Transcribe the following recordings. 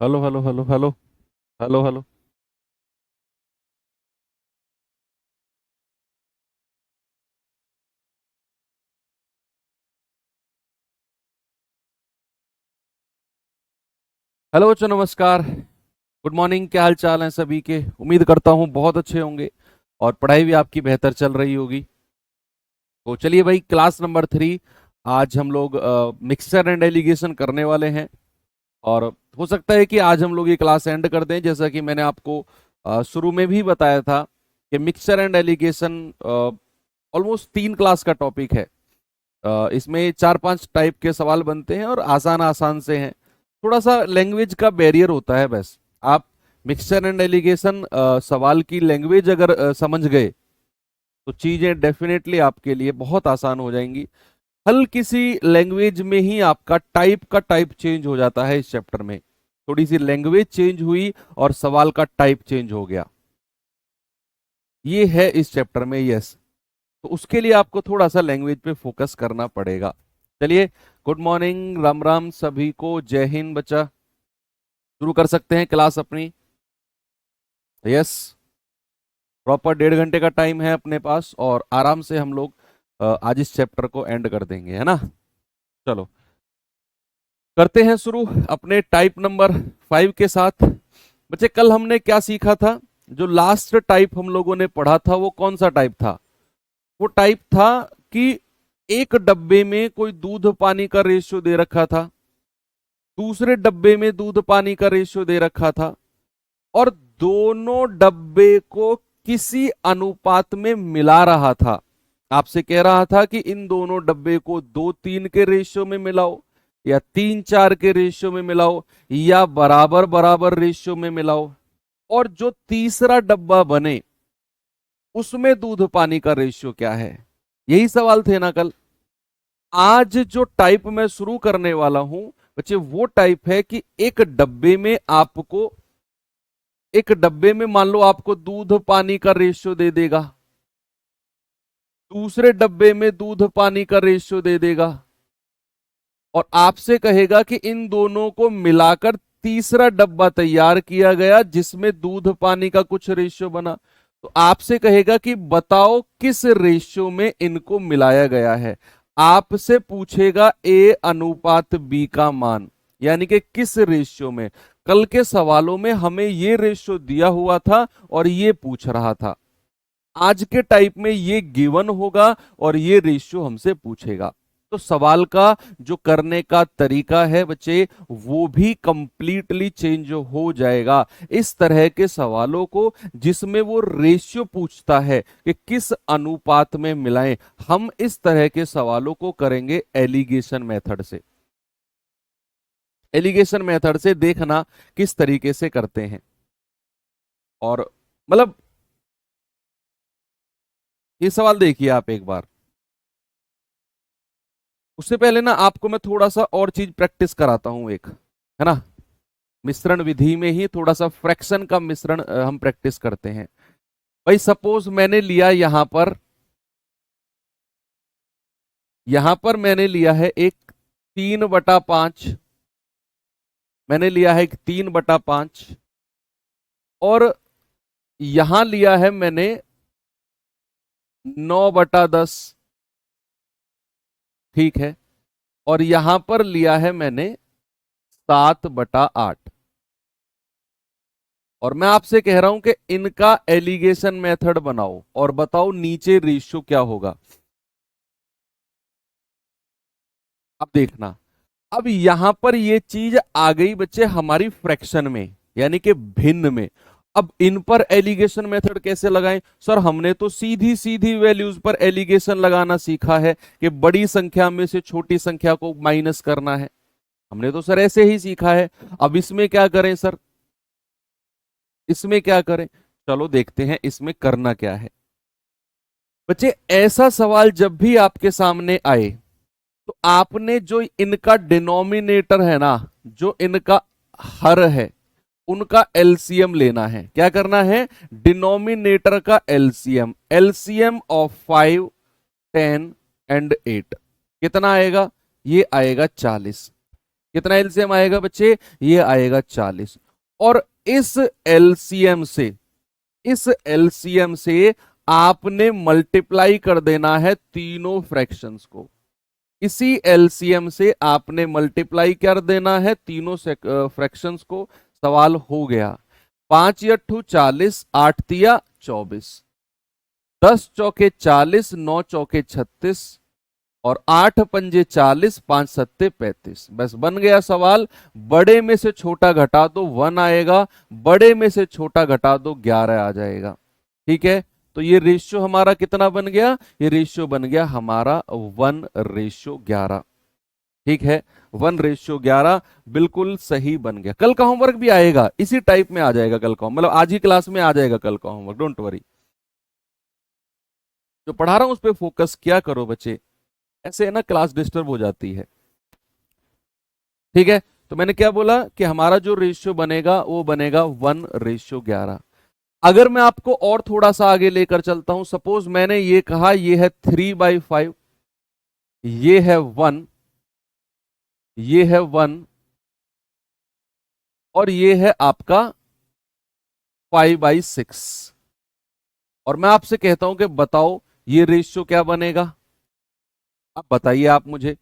Hello hello hello hello hello hello. Hello बच्चों, नमस्कार। Good morning. क्या हाल चाल है सभी के? उम्मीद करता हूँ बहुत अच्छे होंगे और पढ़ाई भी आपकी बेहतर चल रही होगी। तो चलिए भाई, क्लास नंबर 3। आज हम लोग मिक्सचर एंड एलिगेशन करने वाले हैं। और हो सकता है कि आज हम लोग ये क्लास एंड कर दें, जैसा कि मैंने आपको शुरू में भी बताया था कि mixture and allegation almost 3 class का टॉपिक है। इसमें 4-5 टाइप के सवाल बनते हैं और आसान आसान से हैं। थोड़ा सा लैंग्वेज का बैरियर होता है बस। आप मिक्सचर एंड एलिगेशन सवाल की लैंग्वेज अगर समझ गए तो चीजें डेफिनेटली आपके लिए बहुत आसान हो जाएंगी। हल्की सी लैंग्वेज में ही आपका टाइप चेंज हो जाता है इस चैप्टर में। थोड़ी सी लैंग्वेज चेंज हुई और सवाल का टाइप चेंज हो गया। ये है इस चैप्टर में, यस। तो उसके लिए आपको थोड़ा सा लैंग्वेज पे फोकस करना पड़ेगा। चलिए, गुड मॉर्निंग, राम राम सभी को, जय हिंद बच्चा। शुरू कर सकते हैं क्लास अपनी। यस। प्रॉपर 1.5 घंटे का टाइम है अपने पास और आराम से हम लोग आज इस चैप्टर को एंड कर देंगे, है ना। चलो, करते हैं शुरू अपने टाइप नंबर 5 के साथ। बच्चे, कल हमने क्या सीखा था? जो लास्ट टाइप हम लोगों ने पढ़ा था वो कौन सा टाइप था? वो टाइप था कि एक डब्बे में कोई दूध पानी का रेशियो दे रखा था, दूसरे डब्बे में दूध पानी का रेशियो दे रखा था, और दोनों डब्बे को किसी अनुपात में मिला रहा था। आपसे कह रहा था कि इन दोनों डब्बे को 2-3 के रेशियो में मिलाओ, या 3-4 के रेशियो में मिलाओ, या बराबर बराबर रेशियो में मिलाओ। और जो तीसरा डब्बा बने उसमें दूध पानी का रेशियो क्या है। यही सवाल थे ना कल। आज जो टाइप मैं शुरू करने वाला हूं बच्चे, वो टाइप है कि एक डब्बे में मान लो आपको दूध पानी का रेशियो दे देगा, दूसरे डब्बे में दूध पानी का रेशियो दे देगा, और आपसे कहेगा कि इन दोनों को मिलाकर तीसरा डब्बा तैयार किया गया जिसमें दूध पानी का कुछ रेशियो बना। तो आपसे कहेगा कि बताओ किस रेशियो में इनको मिलाया गया है। आपसे पूछेगा ए अनुपात बी का मान, यानी कि किस रेशियो में। कल के सवालों में हमें ये रेशियो दिया हुआ था और ये पूछ रहा था। आज के टाइप में ये गिवन होगा और ये रेशियो हमसे पूछेगा। तो सवाल का जो करने का तरीका है बच्चे, वो भी कंप्लीटली चेंज हो जाएगा। इस तरह के सवालों को जिसमें वो रेशियो पूछता है कि किस अनुपात में मिलाएं, हम इस तरह के सवालों को करेंगे एलिगेशन मेथड से। एलिगेशन मेथड से देखना किस तरीके से करते हैं। और मतलब ये सवाल देखिए आप एक बार। उससे पहले ना आपको मैं थोड़ा सा और चीज प्रैक्टिस कराता हूं, एक है ना। मिश्रण विधि में ही थोड़ा सा फ्रैक्शन का मिश्रण हम प्रैक्टिस करते हैं। भाई सपोज मैंने लिया यहां पर मैंने लिया है एक 3/5। मैंने लिया है एक 3/5, और यहां लिया है मैंने 9/10। ठीक है। और यहां पर लिया है मैंने 7/8। और मैं आपसे कह रहा हूं कि इनका एलिगेशन मेथड बनाओ और बताओ नीचे रेशियो क्या होगा। अब देखना, अब यहां पर ये चीज आ गई बच्चे हमारी फ्रैक्शन में, यानी कि भिन्न में। अब इन पर एलिगेशन मेथड कैसे लगाएं? सर हमने तो सीधी सीधी वैल्यूज पर एलिगेशन लगाना सीखा है कि बड़ी संख्या में से छोटी संख्या को माइनस करना है। हमने तो सर ऐसे ही सीखा है। अब इसमें क्या करें सर? इसमें क्या करें? चलो देखते हैं इसमें करना क्या है। बच्चे, ऐसा सवाल जब भी आपके सामने आए तो आपने जो इनका डिनोमिनेटर है ना, जो इनका हर है, उनका एलसीएम लेना है। क्या करना है? डिनोमिनेटर का एलसीएम। एलसीएम ऑफ 5, 10 एंड 8 कितना आएगा? ये आएगा 40। कितना एलसीएम आएगा बच्चे, ये आएगा 40। और इस एलसीएम से, इस एलसीएम से आपने मल्टीप्लाई कर देना है तीनों फ्रैक्शंस को। इसी एलसीएम से आपने मल्टीप्लाई कर देना है तीनों फ्रैक्शंस को। सवाल हो गया। 5 अट्ठू 40, 8 तिया 24, 10 चौके 40, 9 चौके 36 और 8 पंजे 40, 5 सत्ते 35। बस बन गया सवाल। बड़े में से छोटा घटा दो 1 आएगा, बड़े में से छोटा घटा दो 11 आ जाएगा। ठीक है, तो ये रेशियो हमारा कितना बन गया, ये रेशियो बन गया हमारा 1:11। ठीक है, 1:11 बिल्कुल सही बन गया। कल का होमवर्क भी आएगा इसी टाइप में आ जाएगा, कल का मतलब आज ही क्लास में आ जाएगा कल का होमवर्क, डोंट वरी। जो पढ़ा रहा हूं उस पर फोकस किया करो बच्चे, ऐसे है ना क्लास डिस्टर्ब हो जाती है। ठीक है, तो मैंने क्या बोला कि हमारा जो रेशियो बनेगा वो बनेगा 1:11। अगर मैं आपको और थोड़ा सा आगे लेकर चलता हूं, सपोज मैंने ये कहा ये है 3/5, ये है 1, ये है 1 और ये है आपका 5/6। और मैं आपसे कहता हूं कि बताओ ये रेशियो क्या बनेगा। अब बताइए आप मुझे।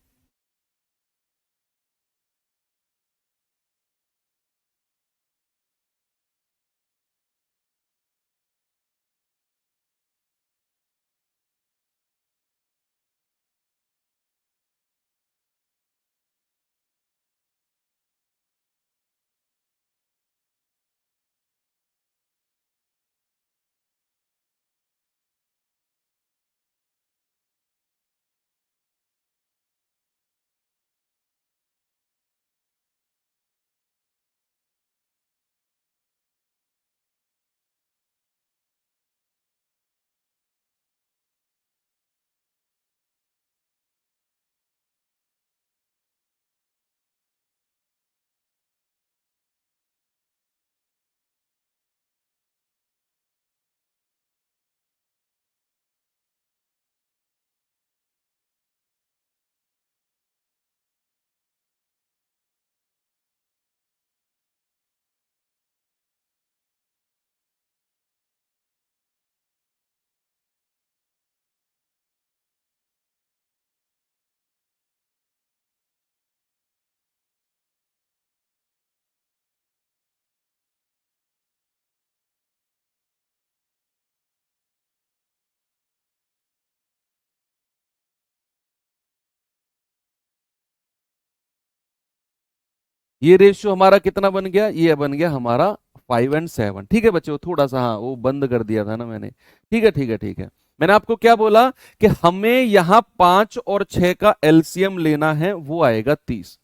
ये रेशियो हमारा कितना बन गया, ये बन गया हमारा 5 और 7। ठीक है बच्चों, थोड़ा सा हाँ वो बंद कर दिया था ना मैंने। ठीक है ठीक है ठीक है। मैंने आपको क्या बोला कि हमें यहां 5 और 6 का एलसीएम लेना है, वो आएगा 30।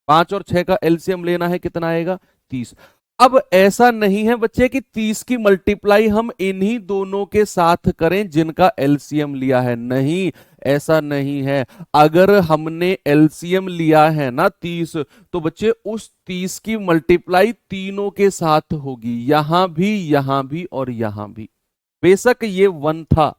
5 और 6 का एलसीएम लेना है, कितना आएगा 30। अब ऐसा नहीं है बच्चे कि 30 की मल्टीप्लाई हम इन्हीं दोनों के साथ करें जिनका एलसीएम लिया है, नहीं, ऐसा नहीं है। अगर हमने एलसीएम लिया है ना 30, तो बच्चे उस 30 की मल्टीप्लाई तीनों के साथ होगी, यहां भी और यहां भी। बेशक ये 1 था,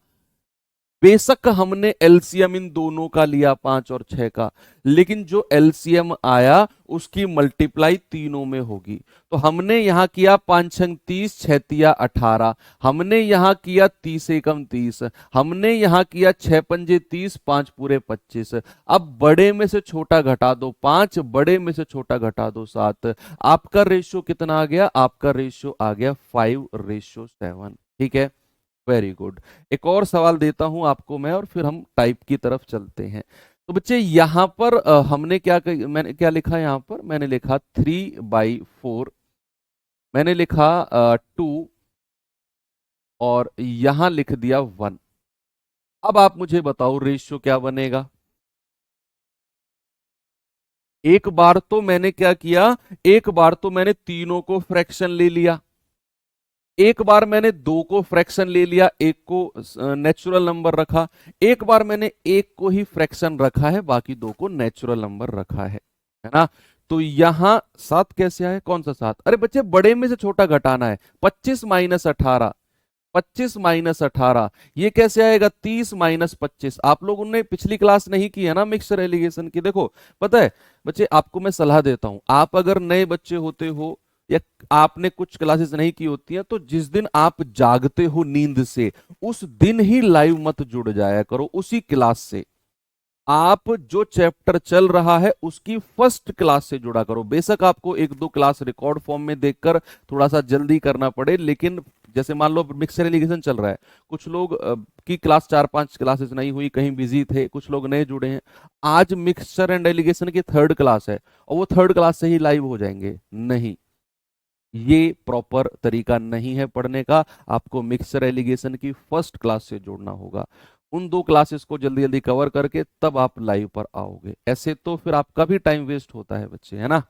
बेशक हमने एलसीएम इन दोनों का लिया 5 और 6 का, लेकिन जो एलसीएम आया उसकी मल्टीप्लाई तीनों में होगी। तो हमने यहां किया 5 छंग 30, 6 तिया 18, हमने यहां किया 30 एकम 30, हमने यहां किया 6 पंजे 30, 5 पूरे 25। अब बड़े में से छोटा घटा दो 5, बड़े में से छोटा घटा दो 7। आपका रेशियो कितना आ गया, आपका रेशियो आ गया 5:7। ठीक है, वेरी गुड। एक और सवाल देता हूं आपको मैं और फिर हम टाइप की तरफ चलते हैं। तो बच्चे यहां पर हमने मैंने क्या लिखा, यहां पर मैंने लिखा 3/4, मैंने लिखा 2 और यहां लिख दिया 1। अब आप मुझे बताओ रेशियो क्या बनेगा। एक बार तो मैंने क्या किया, एक बार तो मैंने तीनों को फ्रैक्शन ले लिया, एक बार मैंने 2 को फ्रैक्शन ले लिया, एक को नेचुरल नंबर रखा, एक बार मैंने एक को ही फ्रैक्शन रखा है, बाकी 2 को नेचुरल नंबर रखा है ना। तो यहां 7 कैसे आए, कौन सा 7, अरे बच्चे बड़े में से छोटा घटाना है। 25 - 18, 25 माइनस 18, ये कैसे आएगा 30 माइनस 25। आप लोगों ने पिछली क्लास नहीं की है ना मिक्सचर एलिगेशन की। देखो पता है बच्चे, आपको मैं सलाह देता हूं, आप अगर नए बच्चे होते हो या आपने कुछ क्लासेस नहीं की होती हैं, तो जिस दिन आप जागते हो नींद से उस दिन ही लाइव मत जुड़ जाया करो उसी क्लास से। आप जो चैप्टर चल रहा है उसकी फर्स्ट क्लास से जुड़ा करो। बेशक आपको एक दो क्लास रिकॉर्ड फॉर्म में देखकर थोड़ा सा जल्दी करना पड़े, लेकिन जैसे मान लो मिक्सर एलिगेशन चल रहा है, कुछ लोग की क्लास 4-5 क्लासेस नहीं हुई, कहीं बिजी थे, कुछ लोग नए जुड़े हैं, आज मिक्सचर एंड एलिगेशन की थर्ड क्लास है और वो थर्ड क्लास से ही लाइव हो जाएंगे। नहीं, ये प्रॉपर तरीका नहीं है पढ़ने का। आपको मिक्सचर एलिगेशन की फर्स्ट क्लास से जोड़ना होगा। उन दो क्लासेस को जल्दी जल्दी कवर करके तब आप लाइव पर आओगे, ऐसे तो फिर आपका भी टाइम वेस्ट होता है बच्चे, है ना।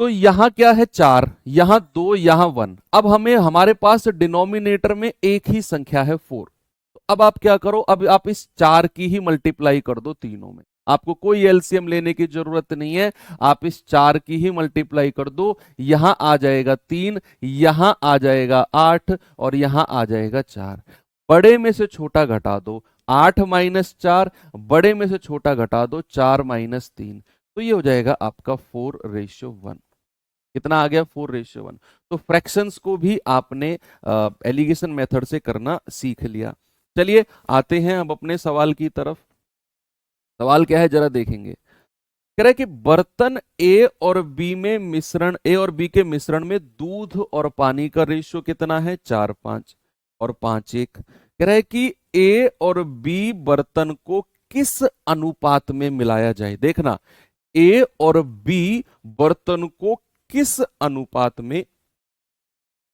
तो यहां क्या है 4, यहां 2, यहां 1। अब हमें हमारे पास डिनोमिनेटर में एक ही संख्या है 4। तो अब आप क्या करो, अब आप इस 4 की ही मल्टीप्लाई कर दो तीनों में। आपको कोई एलसीएम लेने की जरूरत नहीं है, आप इस 4 की ही मल्टीप्लाई कर दो। यहां आ जाएगा 3, यहां आ जाएगा 8 और यहां आ जाएगा 4। बड़े में से छोटा घटा दो, 8 माइनस 4, बड़े में से छोटा घटा दो 4 माइनस 3, तो ये हो जाएगा आपका 4:1। कितना आ गया 4:1। तो फ्रैक्शंस को भी आपने एलिगेशन मेथड से करना सीख लिया। चलिए आते हैं अब अपने सवाल की तरफ। सवाल क्या है जरा देखेंगे। कह रहा है कि बर्तन ए और बी में मिश्रण, ए और बी के मिश्रण में दूध और पानी का रेशियो कितना है 4:5 और 5:1। कह रहा है कि ए और बी बर्तन को किस अनुपात में मिलाया जाए। देखना, ए और बी बर्तन को किस अनुपात में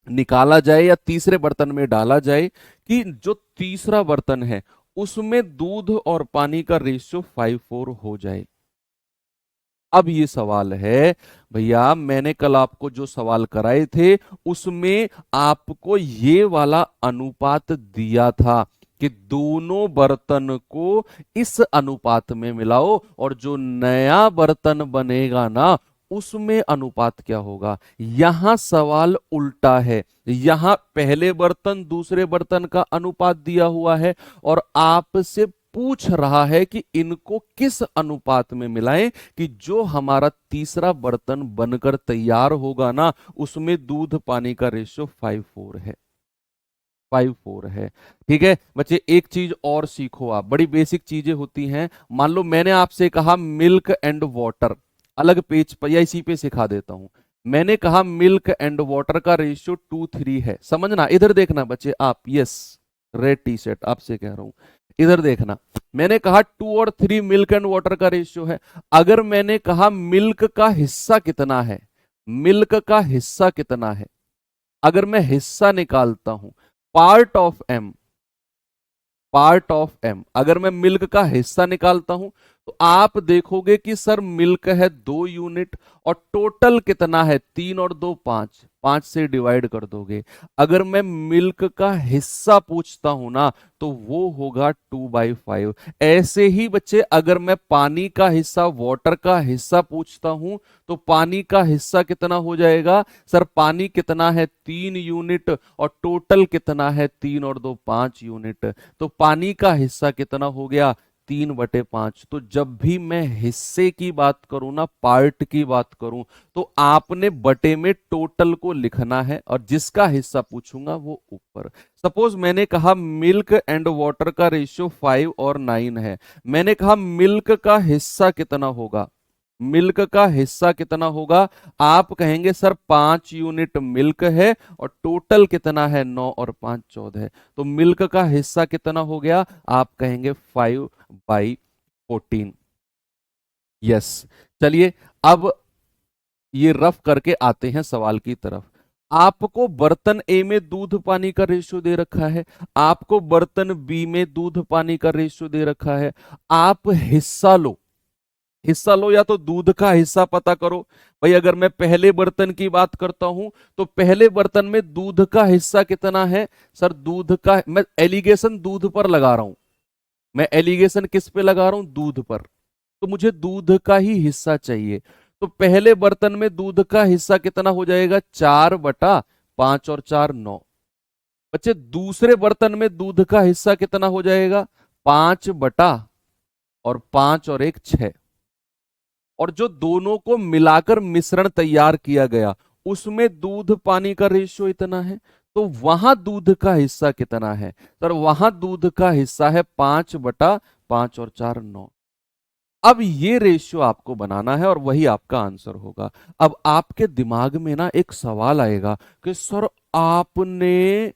निकाला जाए या तीसरे बर्तन में डाला जाए कि जो तीसरा बर्तन है उसमें दूध और पानी का रेशियो 5:4 हो जाए। अब ये सवाल है भैया, मैंने कल आपको जो सवाल कराए थे उसमें आपको ये वाला अनुपात दिया था कि दोनों बर्तन को इस अनुपात में मिलाओ और जो नया बर्तन बनेगा ना उसमें अनुपात क्या होगा। यहां सवाल उल्टा है, यहां पहले बर्तन दूसरे बर्तन का अनुपात दिया हुआ है और आपसे पूछ रहा है कि इनको किस अनुपात में मिलाएं कि जो हमारा तीसरा बर्तन बनकर तैयार होगा ना उसमें दूध पानी का रेशियो 5:4 है। 5:4 है। ठीक है बच्चे, एक चीज और सीखो आप, बड़ी बेसिक चीजें होती हैं। मान लो मैंने आपसे कहा मिल्क एंड वाटर, अलग पेज पर या इसी पे सिखा देता हूं। मैंने कहा मिल्क एंड वाटर का रेशियो 2:3 है। समझना, इधर देखना बच्चे आप, यस रेड टी शर्ट आपसे कह रहा हूं, इधर देखना। मैंने कहा 2 और 3 मिल्क एंड वाटर का रेशियो है। अगर मैंने कहा मिल्क का हिस्सा कितना है, मिल्क का हिस्सा कितना है, अगर मैं हिस्सा निकालता हूं part of M, part of M, अगर मैं मिल्क का हिस्सा निकालता हूं तो आप देखोगे कि सर मिल्क है 2 यूनिट और टोटल कितना है 3 और 2 5, 5 से डिवाइड कर दोगे। अगर मैं मिल्क का हिस्सा पूछता हूं ना तो वो होगा 2/5। ऐसे ही बच्चे अगर मैं पानी का हिस्सा, वाटर का हिस्सा पूछता हूं तो पानी का हिस्सा कितना हो जाएगा, सर पानी कितना है 3 यूनिट और टोटल कितना है 3 और 2 5 यूनिट, तो पानी का हिस्सा कितना हो गया 3/5। तो जब भी मैं हिस्से की बात करूं ना, पार्ट की बात करूं, तो आपने बटे में टोटल को लिखना है और जिसका हिस्सा पूछूंगा वो ऊपर। सपोज मैंने कहा मिल्क एंड वाटर का रेशियो 5 और 9 है, मैंने कहा मिल्क का हिस्सा कितना होगा, मिल्क का हिस्सा कितना होगा, आप कहेंगे सर 5 यूनिट मिल्क है और टोटल कितना है 9 और 5 14, तो मिल्क का हिस्सा कितना हो गया, आप कहेंगे 5/14। यस, चलिए अब ये रफ करके आते हैं सवाल की तरफ। आपको बर्तन ए में दूध पानी का रेशियो दे रखा है, आपको बर्तन बी में दूध पानी का रेशियो दे रखा है। आप हिस्सा लो, हिस्सा लो या तो दूध का हिस्सा पता करो। भाई अगर मैं पहले बर्तन की बात करता हूं तो पहले बर्तन में दूध का हिस्सा कितना है, सर दूध का, मैं एलिगेशन दूध पर लगा रहा हूं, मैं एलिगेशन किस पे लगा रहा हूं, दूध पर, तो मुझे दूध का ही हिस्सा चाहिए। तो पहले बर्तन में दूध का हिस्सा कितना हो जाएगा 4/5 और 4 9। बच्चे दूसरे बर्तन में दूध का हिस्सा कितना हो जाएगा? 5/5 और 5 और 1 6। और जो दोनों को मिलाकर मिश्रण तैयार किया गया उसमें दूध पानी का रेशियो इतना है, तो वहां दूध का हिस्सा कितना है? सर वहां दूध का हिस्सा है 5/5 और 4 9। अब ये रेशियो आपको बनाना है और वही आपका आंसर होगा। अब आपके दिमाग में ना एक सवाल आएगा कि सर आपने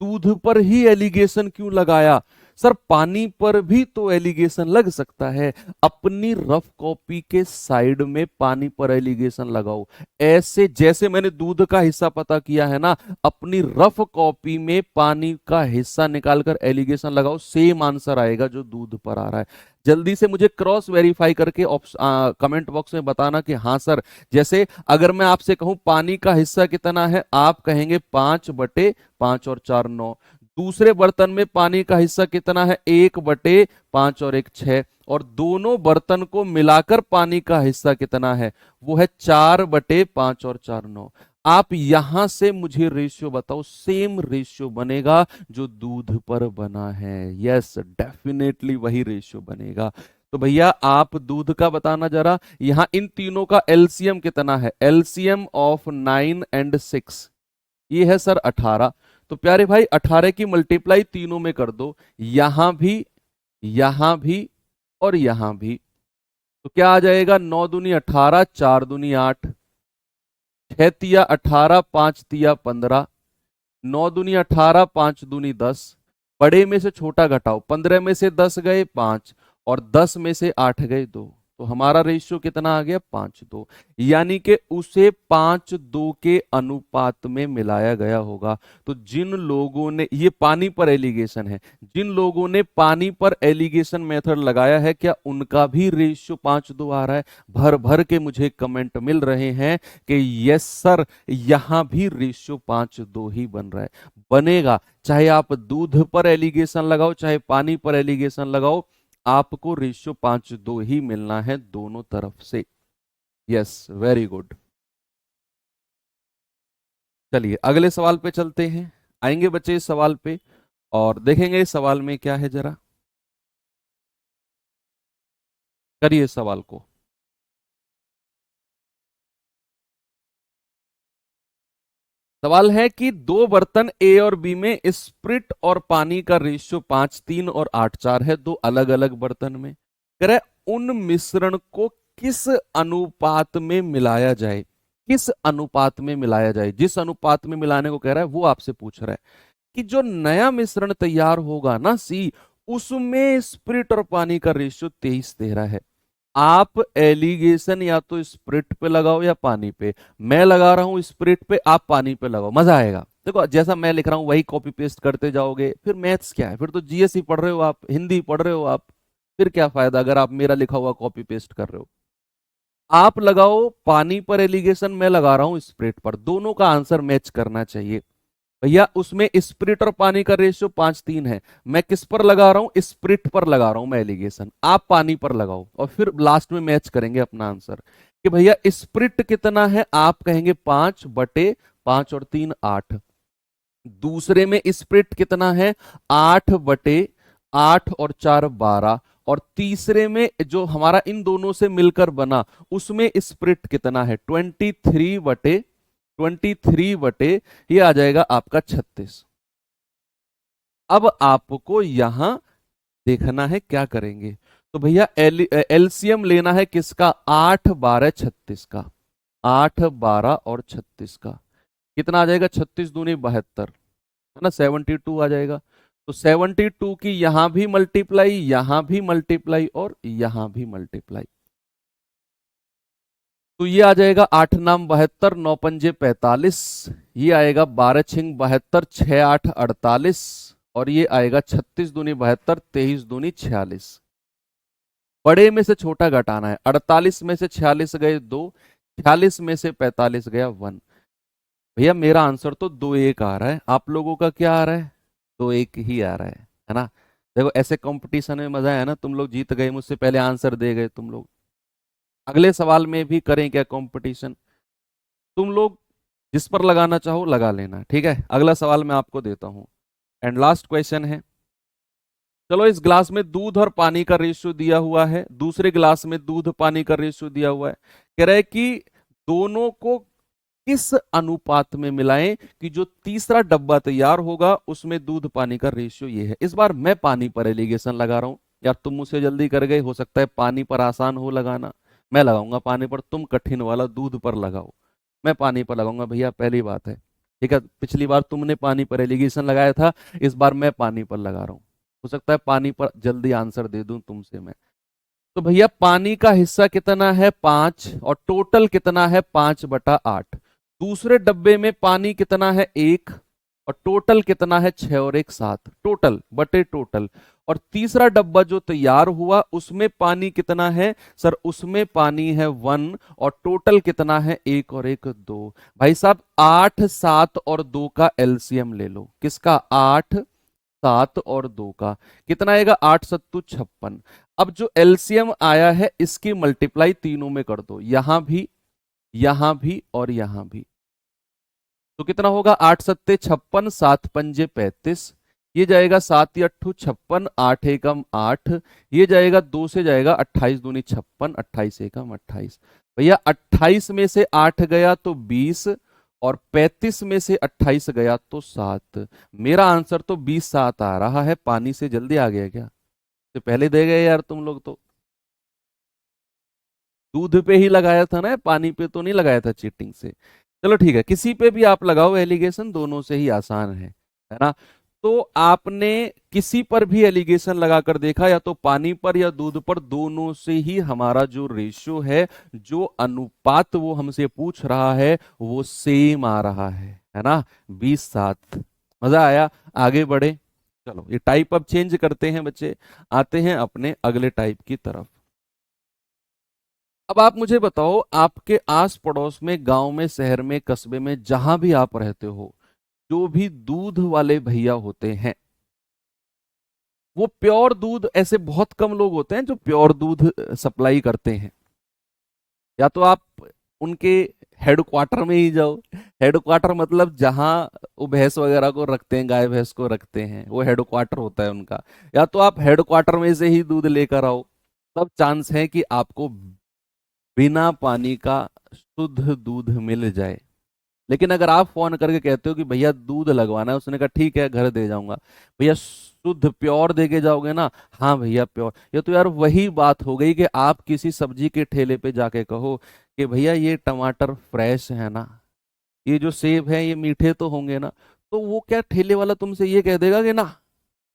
दूध पर ही एलिगेशन क्यों लगाया? सर पानी पर भी तो एलिगेशन लग सकता है। अपनी रफ कॉपी के साइड में पानी पर एलिगेशन लगाओ। ऐसे जैसे मैंने दूध का हिस्सा पता किया है ना, अपनी रफ कॉपी में पानी का हिस्सा निकालकर एलिगेशन लगाओ, सेम आंसर आएगा जो दूध पर आ रहा है। जल्दी से मुझे क्रॉस वेरीफाई करके कमेंट बॉक्स में बताना कि हाँ सर। जैसे अगर मैं आपसे कहूं पानी का हिस्सा कितना है, आप कहेंगे 5/5 और 4 9। दूसरे बर्तन में पानी का हिस्सा कितना है? 1/5 और 1 6। और दोनों बर्तन को मिलाकर पानी का हिस्सा कितना है? वो है 4/5 और 4 9। आप यहां से मुझे रेशियो बताओ, सेम रेशियो बनेगा जो दूध पर बना है। यस डेफिनेटली वही रेशियो बनेगा। तो भैया आप दूध का बताना जरा। यहां इन तीनों का एलसीएम कितना है? एलसीएम ऑफ 9 और 6 ये है सर 18। तो प्यारे भाई 18 की मल्टीप्लाई तीनों में कर दो, यहां भी, यहां भी और यहां भी। तो क्या आ जाएगा? 9 दूनी 18, 4 दूनी 8, 6 तिया 18, 5 तिया 15, 9 दूनी 18, 5 दूनी 10। बड़े में से छोटा घटाओ, 15 में से 10 गए 5 और 10 में से 8 गए 2। तो हमारा रेशियो कितना आ गया? 5:2। यानी कि उसे 5:2 के अनुपात में मिलाया गया होगा। तो जिन लोगों ने, ये पानी पर एलिगेशन है, जिन लोगों ने पानी पर एलिगेशन मेथड लगाया है, क्या उनका भी रेशियो 5:2 आ रहा है? भर भर के मुझे कमेंट मिल रहे हैं कि यस सर, यहां भी रेशियो 5:2 ही बन रहा है। बनेगा, चाहे आप दूध पर एलिगेशन लगाओ चाहे पानी पर एलिगेशन लगाओ, आपको रेशियो 5:2 ही मिलना है दोनों तरफ से। Yes very good. चलिए अगले सवाल पे चलते हैं। आएंगे बच्चे इस सवाल पे और देखेंगे इस सवाल में क्या है। जरा करिए सवाल को। सवाल है कि दो बर्तन ए और बी में स्प्रिट और पानी का रेशियो 5:3 और 8:4 है, दो अलग अलग बर्तन में। कह रहा है उन मिश्रण को किस अनुपात में मिलाया जाए? किस अनुपात में मिलाया जाए? जिस अनुपात में मिलाने को कह रहा है वो आपसे पूछ रहा है कि जो नया मिश्रण तैयार होगा ना सी, उसमें स्प्रिट और पानी का रेशियो 23:13 है। आप एलिगेशन या तो स्प्रिट पे लगाओ या पानी पे। मैं लगा रहा हूं स्प्रिट पे, आप पानी पे लगाओ, मजा आएगा। देखो जैसा मैं लिख रहा हूं वही कॉपी पेस्ट करते जाओगे, फिर मैथ्स क्या है? फिर तो जीएस ही पढ़ रहे हो आप, हिंदी पढ़ रहे हो आप। फिर क्या फायदा अगर आप मेरा लिखा हुआ कॉपी पेस्ट कर रहे हो। आप लगाओ पानी पर एलिगेशन, मैं लगा रहा हूं स्प्रिट पर, दोनों का आंसर मैच करना चाहिए। भैया उसमें स्प्रिट और पानी का रेशियो 5:3 है। मैं किस पर लगा रहा हूं? स्प्रिट पर लगा रहा हूं मैं एलिगेशन, आप पानी पर लगाओ और फिर लास्ट में मैच करेंगे अपना आंसर कि भैया स्प्रिट कितना है। आप कहेंगे 5/5 और 3 8। दूसरे में स्प्रिट कितना है? 8/8 और 4 12। और तीसरे में जो हमारा इन दोनों से मिलकर बना उसमें स्प्रिट कितना है? 23/23 ये आ जाएगा आपका 36। अब आपको यहां देखना है क्या करेंगे। तो भैया एलसीएम लेना है किसका? 8 12 36 का। 8 12 और 36 का कितना आ जाएगा? 36 दूनी 72 है ना, 72 आ जाएगा। तो 72 की यहां भी मल्टीप्लाई, यहां भी मल्टीप्लाई और यहां भी मल्टीप्लाई। तो ये आ जाएगा 8 9 72, 9 5 45। ये आएगा 12 6 72, 6 8 48। और ये आएगा 36 दूनी 72, 23 दूनी 46। बड़े में से छोटा घटाना है। 48 में से 46 गए 2, 46 में से 45 गया 1। भैया मेरा आंसर तो 2 1 आ रहा है, आप लोगों का क्या आ रहा है? 2 1 ही आ रहा है ना। देखो ऐसे कंपटीशन में मजा है ना, तुम लोग जीत गए, मुझसे पहले आंसर दे गए तुम लोग। अगले सवाल में भी करें क्या कंपटीशन? तुम लोग जिस पर लगाना चाहो लगा लेना, ठीक है। अगला सवाल मैं आपको देता हूं, एंड लास्ट क्वेश्चन है। चलो, इस ग्लास में दूध और पानी का रेशियो दिया हुआ है, दूसरे ग्लास में दूध पानी का रेशियो दिया हुआ है। कह रहा है कि दोनों को किस अनुपात में मिलाएं कि जो तीसरा डब्बा तैयार होगा उसमें दूध पानी का रेशियो ये है। इस बार मैं पानी पर एलिगेशन लगा रहा हूं, यार तुम मुझसे जल्दी कर गए, हो सकता है पानी पर आसान हो लगाना। मैं लगाऊंगा पानी पर, तुम कठिन वाला दूध पर लगाओ। मैं पानी पर लगाऊंगा भैया, पहली बात है, ठीक है। पिछली बार तुमने पानी पर एलिगेशन लगाया था, इस बार मैं पानी पर लगा रहा हूं। हो सकता है पानी पर जल्दी आंसर दे दूं तुमसे मैं। तो भैया पानी का हिस्सा कितना है? 5, और टोटल कितना है? 5/8। दूसरे डब्बे में पानी कितना है? 1, और टोटल कितना है? 6 और 1 7, टोटल बटे टोटल। और तीसरा डब्बा जो तैयार हुआ उसमें पानी कितना है? सर उसमें पानी है 1, और टोटल कितना है? 1 और 1 2। भाई साहब 8 7 और 2 का एलसीएम ले लो। किसका? 8 7 और 2 का। कितना आएगा? 8 सत्तू 56। अब जो एलसीएम आया है इसकी मल्टीप्लाई तीनों में कर दो, यहां भी, यहां भी और यहां भी। तो कितना होगा? 8 सत्ते 56, 7 पंजे 35, ये जाएगा 7 या 8 56, 8 एकम 8, ये जाएगा 2 से जाएगा 28 दूनी 56, 28 एकम 28। भैया 28 में से 8 गया तो 20, और 35 में से 28 गया तो 7। मेरा आंसर तो 20 7 आ रहा है। पानी से जल्दी आ गया क्या? तो पहले दे गए यार तुम लोग तो। दूध पे ही लगाया था ना, पानी पे तो नहीं लगाया था चीटिंग से। चलो ठीक है, किसी पे भी आप लगाओ एलिगेशन, दोनों से ही आसान है ना। तो आपने किसी पर भी एलिगेशन लगाकर देखा, या तो पानी पर या दूध पर, दोनों से ही हमारा जो रेशियो है, जो अनुपात वो हमसे पूछ रहा है, वो सेम आ रहा है ना, 20 7। मजा आया? आगे बढ़े। चलो ये टाइप अब चेंज करते हैं बच्चे, आते हैं अपने अगले टाइप की तरफ। अब आप मुझे बताओ, आपके आस पड़ोस में, गांव में, शहर में, कस्बे में, जहां भी आप रहते हो, जो भी दूध वाले भैया होते हैं, वो प्योर दूध, ऐसे बहुत कम लोग होते हैं जो प्योर दूध सप्लाई करते हैं। या तो आप उनके हेडक्वार्टर में ही जाओ। हेडक्वार्टर मतलब जहां वो भैंस वगैरह को रखते हैं, गाय भैंस को रखते हैं, वो हेडक्वार्टर होता है उनका। या तो आप हेडक्वार्टर में से ही दूध लेकर आओ, तब चांस है कि आपको बिना पानी का शुद्ध दूध मिल जाए। लेकिन अगर आप फोन करके कहते हो कि भैया दूध लगवाना है, उसने कहा ठीक है घर दे जाऊंगा, भैया शुद्ध प्योर दे के जाओगे ना? हाँ भैया प्योर। ये तो यार वही बात हो गई कि आप किसी सब्जी के ठेले पे जाके कहो कि भैया ये टमाटर फ्रेश है ना, ये जो सेब है ये मीठे तो होंगे ना, तो वो क्या ठेले वाला तुमसे ये कह देगा कि ना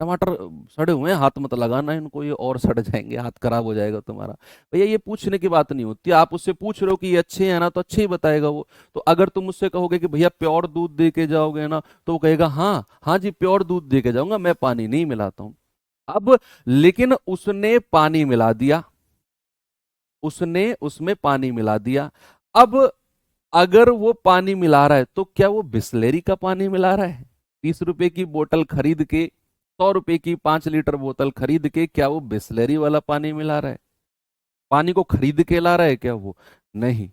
टमाटर सड़े हुए हैं, हाथ मत लगाना इनको, ये और सड़ जाएंगे, हाथ खराब हो जाएगा तुम्हारा। भैया ये पूछने की बात नहीं होती। आप उससे पूछ रहे हो कि ये अच्छे हैं ना, तो अच्छे ही बताएगा वो। तो अगर तुम उससे कहोगे कि भैया प्योर दूध दे के जाओगे ना, तो वो कहेगा हाँ हाँ जी प्योर दूध दे के जाऊंगा, मैं पानी नहीं मिलाता हूं। अब लेकिन उसने पानी मिला दिया, उसने उसमें पानी मिला दिया। अब अगर वो पानी मिला रहा है तो क्या वो बिस्लेरी का पानी मिला रहा है? 30 रुपए की बोतल खरीद के, 100 रुपए की 5 लीटर बोतल खरीद के, क्या वो बिस्लेरी वाला पानी मिला रहा है? पानी को खरीद के ला रहा है क्या वो? नहीं।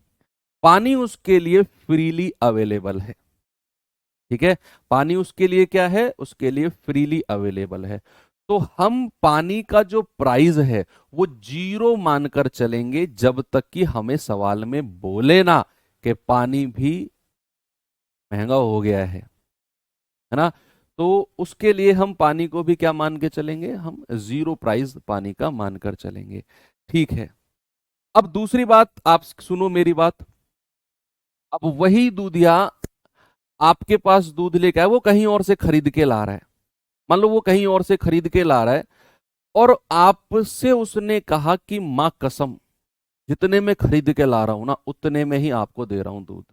पानी उसके लिए फ्रीली अवेलेबल है, ठीक है। पानी उसके लिए क्या है? उसके लिए फ्रीली अवेलेबल है। तो हम पानी का जो प्राइस है वो 0 मानकर चलेंगे, जब तक कि हमें सवाल में बोले ना कि पानी भी महंगा हो गया है ना। तो उसके लिए हम पानी को भी क्या मान के चलेंगे? हम 0 प्राइस पानी का मानकर चलेंगे, ठीक है। अब दूसरी बात आप सुनो मेरी बात। अब वही दूधिया आपके पास दूध लेके आया, वो कहीं और से खरीद के ला रहा है, मान लो वो कहीं और से खरीद के ला रहा है, और आपसे उसने कहा कि मां कसम जितने में खरीद के ला रहा हूं ना उतने में ही आपको दे रहा हूं दूध,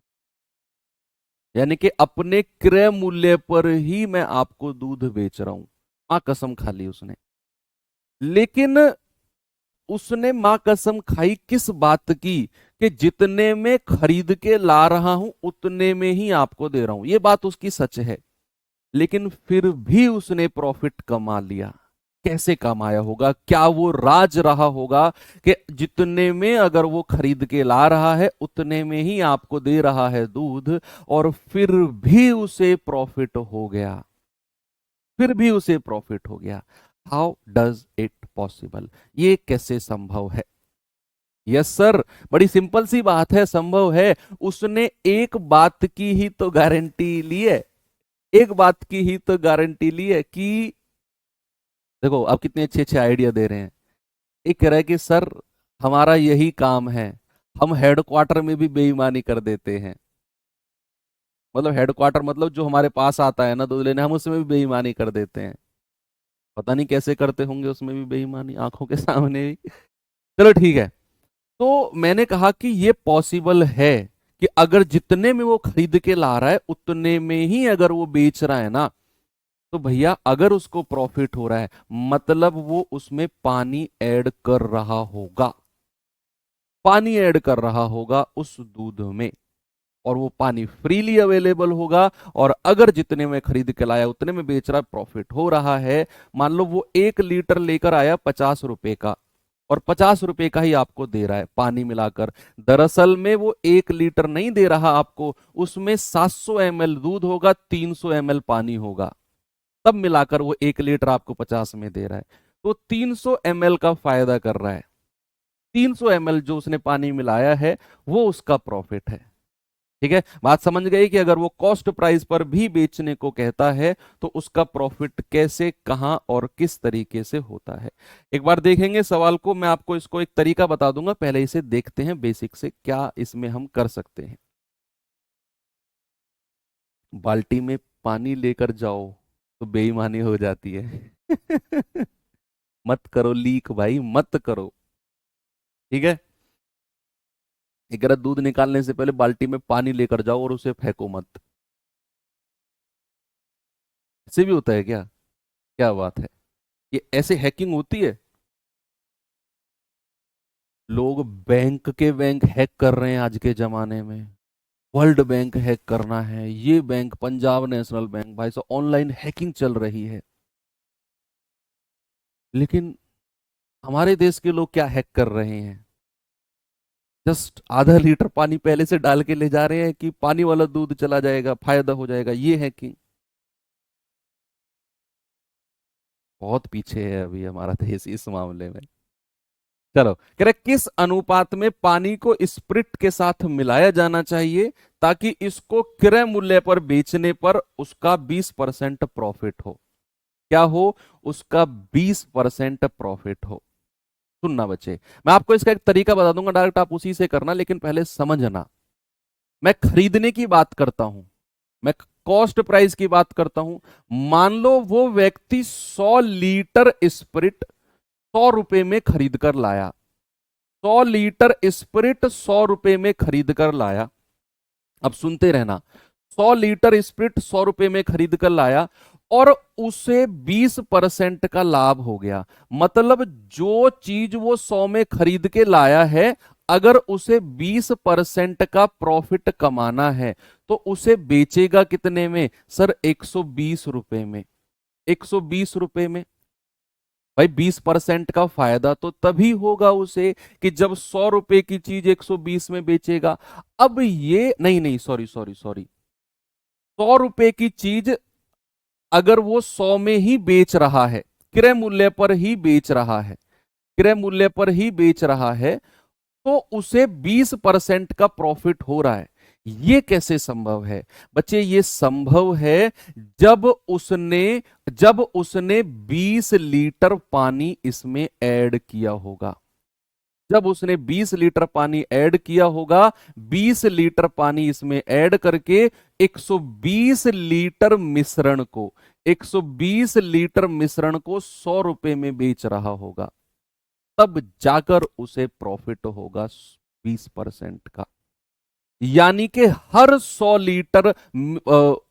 यानी कि अपने क्रय मूल्य पर ही मैं आपको दूध बेच रहा हूं। मां कसम खा ली उसने। लेकिन उसने मां कसम खाई किस बात की? कि जितने में खरीद के ला रहा हूं उतने में ही आपको दे रहा हूं, ये बात उसकी सच है। लेकिन फिर भी उसने प्रॉफिट कमा लिया। कैसे कमाया होगा, क्या वो राज रहा होगा कि जितने में अगर वो खरीद के ला रहा है उतने में ही आपको दे रहा है दूध, और फिर भी उसे प्रॉफिट हो गया, फिर भी उसे प्रॉफिट हो गया। हाउ डज इट पॉसिबल, ये कैसे संभव है? यस सर, बड़ी सिंपल सी बात है, संभव है। उसने एक बात की ही तो गारंटी ली है, एक बात की ही तो गारंटी ली है कि देखो आप कितने अच्छे अच्छे आइडिया दे रहे हैं। एक कह रहा है कि सर हमारा यही काम है, हम हेडक्वार्टर में भी बेईमानी कर देते हैं। मतलब हेडक्वार्टर मतलब जो हमारे पास आता है ना दूध लेने, हम उसमें भी बेईमानी कर देते हैं। पता नहीं कैसे करते होंगे उसमें भी बेईमानी, आंखों के सामने भी। चलो ठीक है। तो मैंने कहा कि ये पॉसिबल है कि अगर जितने में वो खरीद के ला रहा है उतने में ही अगर वो बेच रहा है ना, तो भैया अगर उसको प्रॉफिट हो रहा है मतलब वो उसमें पानी ऐड कर रहा होगा, पानी ऐड कर रहा होगा उस दूध में, और वो पानी फ्रीली अवेलेबल होगा। और अगर जितने में खरीद के लाया उतने में बेच रहा है, प्रॉफिट हो रहा है। मान लो वो 1 लीटर लेकर आया 50 रुपए का, और 50 रुपए का ही आपको दे रहा है पानी मिलाकर। दरअसल में वो 1 लीटर नहीं दे रहा आपको, उसमें 700 ml दूध होगा, 300 ml पानी होगा, तब मिलाकर वो 1 लीटर आपको 50 में दे रहा है। तो 300 ml का फायदा कर रहा है। 300 ml जो उसने पानी मिलाया है वो उसका प्रॉफिट है। ठीक है, बात समझ गई कि अगर वो कॉस्ट प्राइस पर भी बेचने को कहता है तो उसका प्रॉफिट कैसे, कहां और किस तरीके से होता है। एक बार देखेंगे सवाल को, मैं आपको इसको एक तरीका बता दूंगा, पहले इसे देखते हैं बेसिक से क्या इसमें हम कर सकते हैं। बाल्टी में पानी लेकर जाओ तो बेईमानी हो जाती है। मत करो लीक भाई, मत करो। ठीक है, एक गरज दूध निकालने से पहले बाल्टी में पानी लेकर जाओ और उसे फेंको मत। ऐसे भी होता है क्या? क्या बात है, ये ऐसे हैकिंग होती है? लोग बैंक के बैंक हैक कर रहे हैं आज के जमाने में। वर्ल्ड बैंक हैक करना है, ये बैंक पंजाब नेशनल बैंक, भाई साहब ऑनलाइन हैकिंग चल रही है। लेकिन हमारे देश के लोग क्या हैक कर रहे हैं? जस्ट आधा लीटर पानी पहले से डाल के ले जा रहे हैं कि पानी वाला दूध चला जाएगा, फायदा हो जाएगा, ये हैकिंग। बहुत पीछे है अभी हमारा देश इस मामले में। चलो, कह रहे किस अनुपात में पानी को स्प्रिट के साथ मिलाया जाना चाहिए ताकि इसको क्रय मूल्य पर बेचने पर उसका 20% प्रॉफिट हो। क्या हो? उसका 20% प्रॉफिट हो। सुनना बच्चे, मैं आपको इसका एक तरीका बता दूंगा, डायरेक्ट आप उसी से करना, लेकिन पहले समझना। मैं खरीदने की बात करता हूं, मैं कॉस्ट प्राइस की बात करता हूं। मान लो वो व्यक्ति 100 लीटर स्प्रिट 100 रुपए में खरीद कर लाया, 100 लीटर स्प्रिट 100 रुपए में खरीद कर लाया। अब सुनते रहना, 100 लीटर स्प्रिट 100 रुपए में खरीद कर लाया और उसे 20% का लाभ हो गया। मतलब जो चीज वो 100 में खरीद के लाया है, अगर उसे 20% का प्रॉफिट कमाना है तो उसे बेचेगा कितने में सर? 120 रुपए में। 120 रुपए में। भाई 20% का फायदा तो तभी होगा उसे कि जब 100 रुपए की चीज 120 में बेचेगा। अब ये नहीं नहीं, सॉरी सॉरी सॉरी, 100 रुपए की चीज अगर वो 100 में ही बेच रहा है, क्रय मूल्य पर ही बेच रहा है, क्रय मूल्य पर ही बेच रहा है, तो उसे 20% का प्रॉफिट हो रहा है। ये कैसे संभव है बच्चे? ये संभव है जब उसने जब उसने 20 लीटर पानी इसमें ऐड किया होगा। जब उसने 20 लीटर पानी ऐड किया होगा, 20 लीटर पानी इसमें ऐड करके 120 लीटर मिश्रण को 120 लीटर मिश्रण को 100 रुपए में बेच रहा होगा, तब जाकर उसे प्रॉफिट होगा 20% का। यानी कि हर 100 लीटर